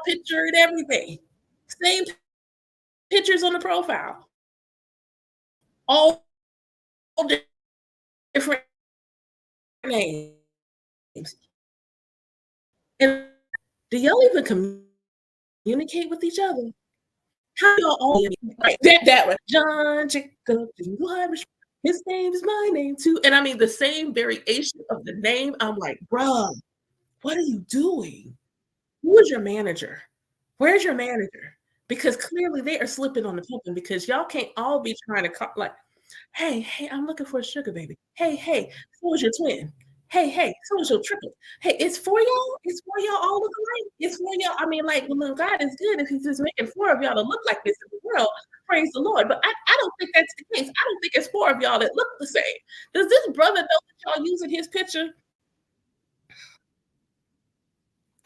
picture and everything. Same pictures on the profile, all different names. And do y'all even communicate with each other? How y'all all right, that one. John Jacob Jingle Irish. His name is my name too. And I mean the same variation of the name. I'm like, bruh, what are you doing? Who is your manager? Where's your manager? Because clearly they are slipping on the pumping because y'all can't all be trying to like, hey, hey, I'm looking for a sugar baby. Hey, hey, so is your twin. Hey, hey, so is your triplet. Hey, it's for y'all. It's for y'all all look alike. It's for y'all. I mean, like, well, God is good if He's just making 4 of y'all to look like this in the world. Praise the Lord. But I don't think that's the case. I don't think it's 4 of y'all that look the same. Does this brother know that y'all using his picture?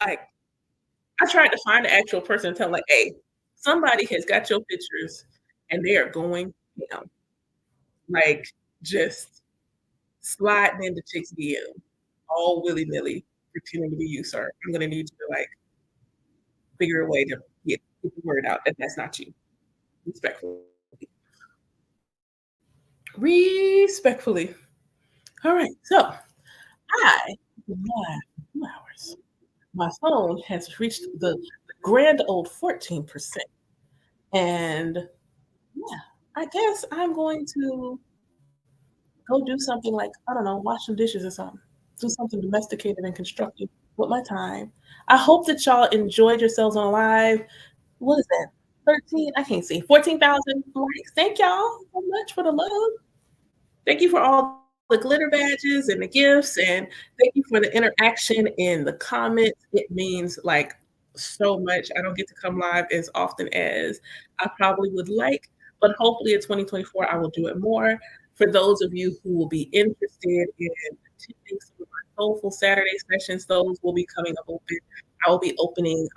Like, I tried to find the actual person and tell, like, hey, somebody has got your pictures and they are going down. Like, just sliding into chicks DM all willy nilly, pretending to be you, sir. I'm gonna need you to like figure a way to get the word out that that's not you. Respectfully. Respectfully. All right. So I been live for 2 hours. My phone has reached the grand old 14%. And yeah, I guess I'm going to go do something like, I don't know, wash some dishes or something. Do something domesticated and constructive with my time. I hope that y'all enjoyed yourselves on live. What is that? 13, I can't see, 14,000 likes. Thank y'all so much for the love. Thank you for all the glitter badges and the gifts, and thank you for the interaction in the comments. It means like so much. I don't get to come live as often as I probably would like, but hopefully in 2024 I will do it more. For those of you who will be interested in attending some of my Soulful Saturday sessions, those will be coming up open. I will be opening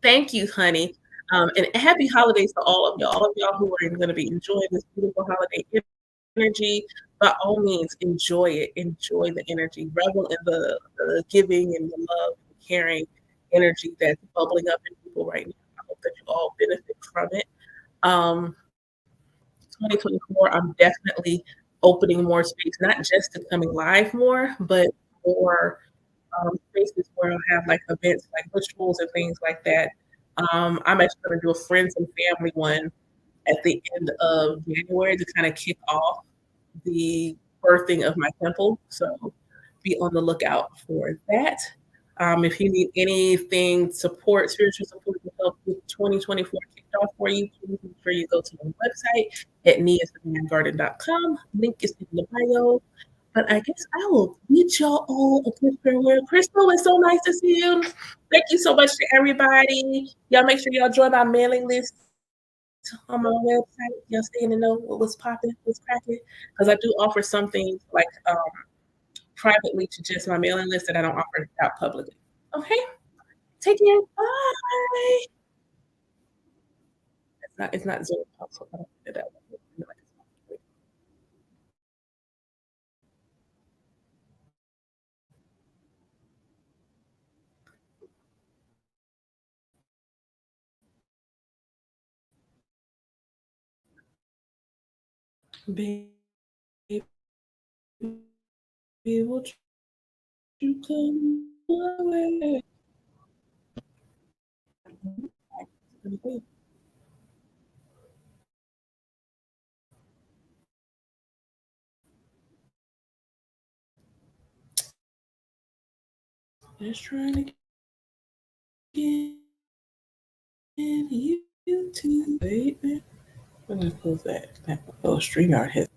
thank you, honey. And happy holidays to all of y'all who are going to be enjoying this beautiful holiday energy. By all means, enjoy it. Enjoy the energy. Revel in the giving and the love and caring energy that's bubbling up in people right now. I hope that you all benefit from it. Um, 2024, I'm definitely opening more space, not just to coming live more, but more spaces where I'll have like events like rituals and things like that. I'm actually going to do a friends and family one at the end of January to kind of kick off the birthing of my temple. So be on the lookout for that. If you need anything support, spiritual support to help with 2024 kicked off for you, please make sure you go to my website at nia's.garden.com. Link is in the bio. But I guess I will meet y'all all a good farewell. Crystal, it's so nice to see you. Thank you so much to everybody. Y'all make sure y'all join my mailing list on my website. Y'all stay in the know what's popping, what's cracking. Because I do offer some things like privately to just my mailing list that I don't offer out publicly. Okay, take care. Bye. It's not Zoom. So I don't do that. Baby, won't you come away? Just trying to get you to baby. I'm gonna close that. Oh, StreamYard has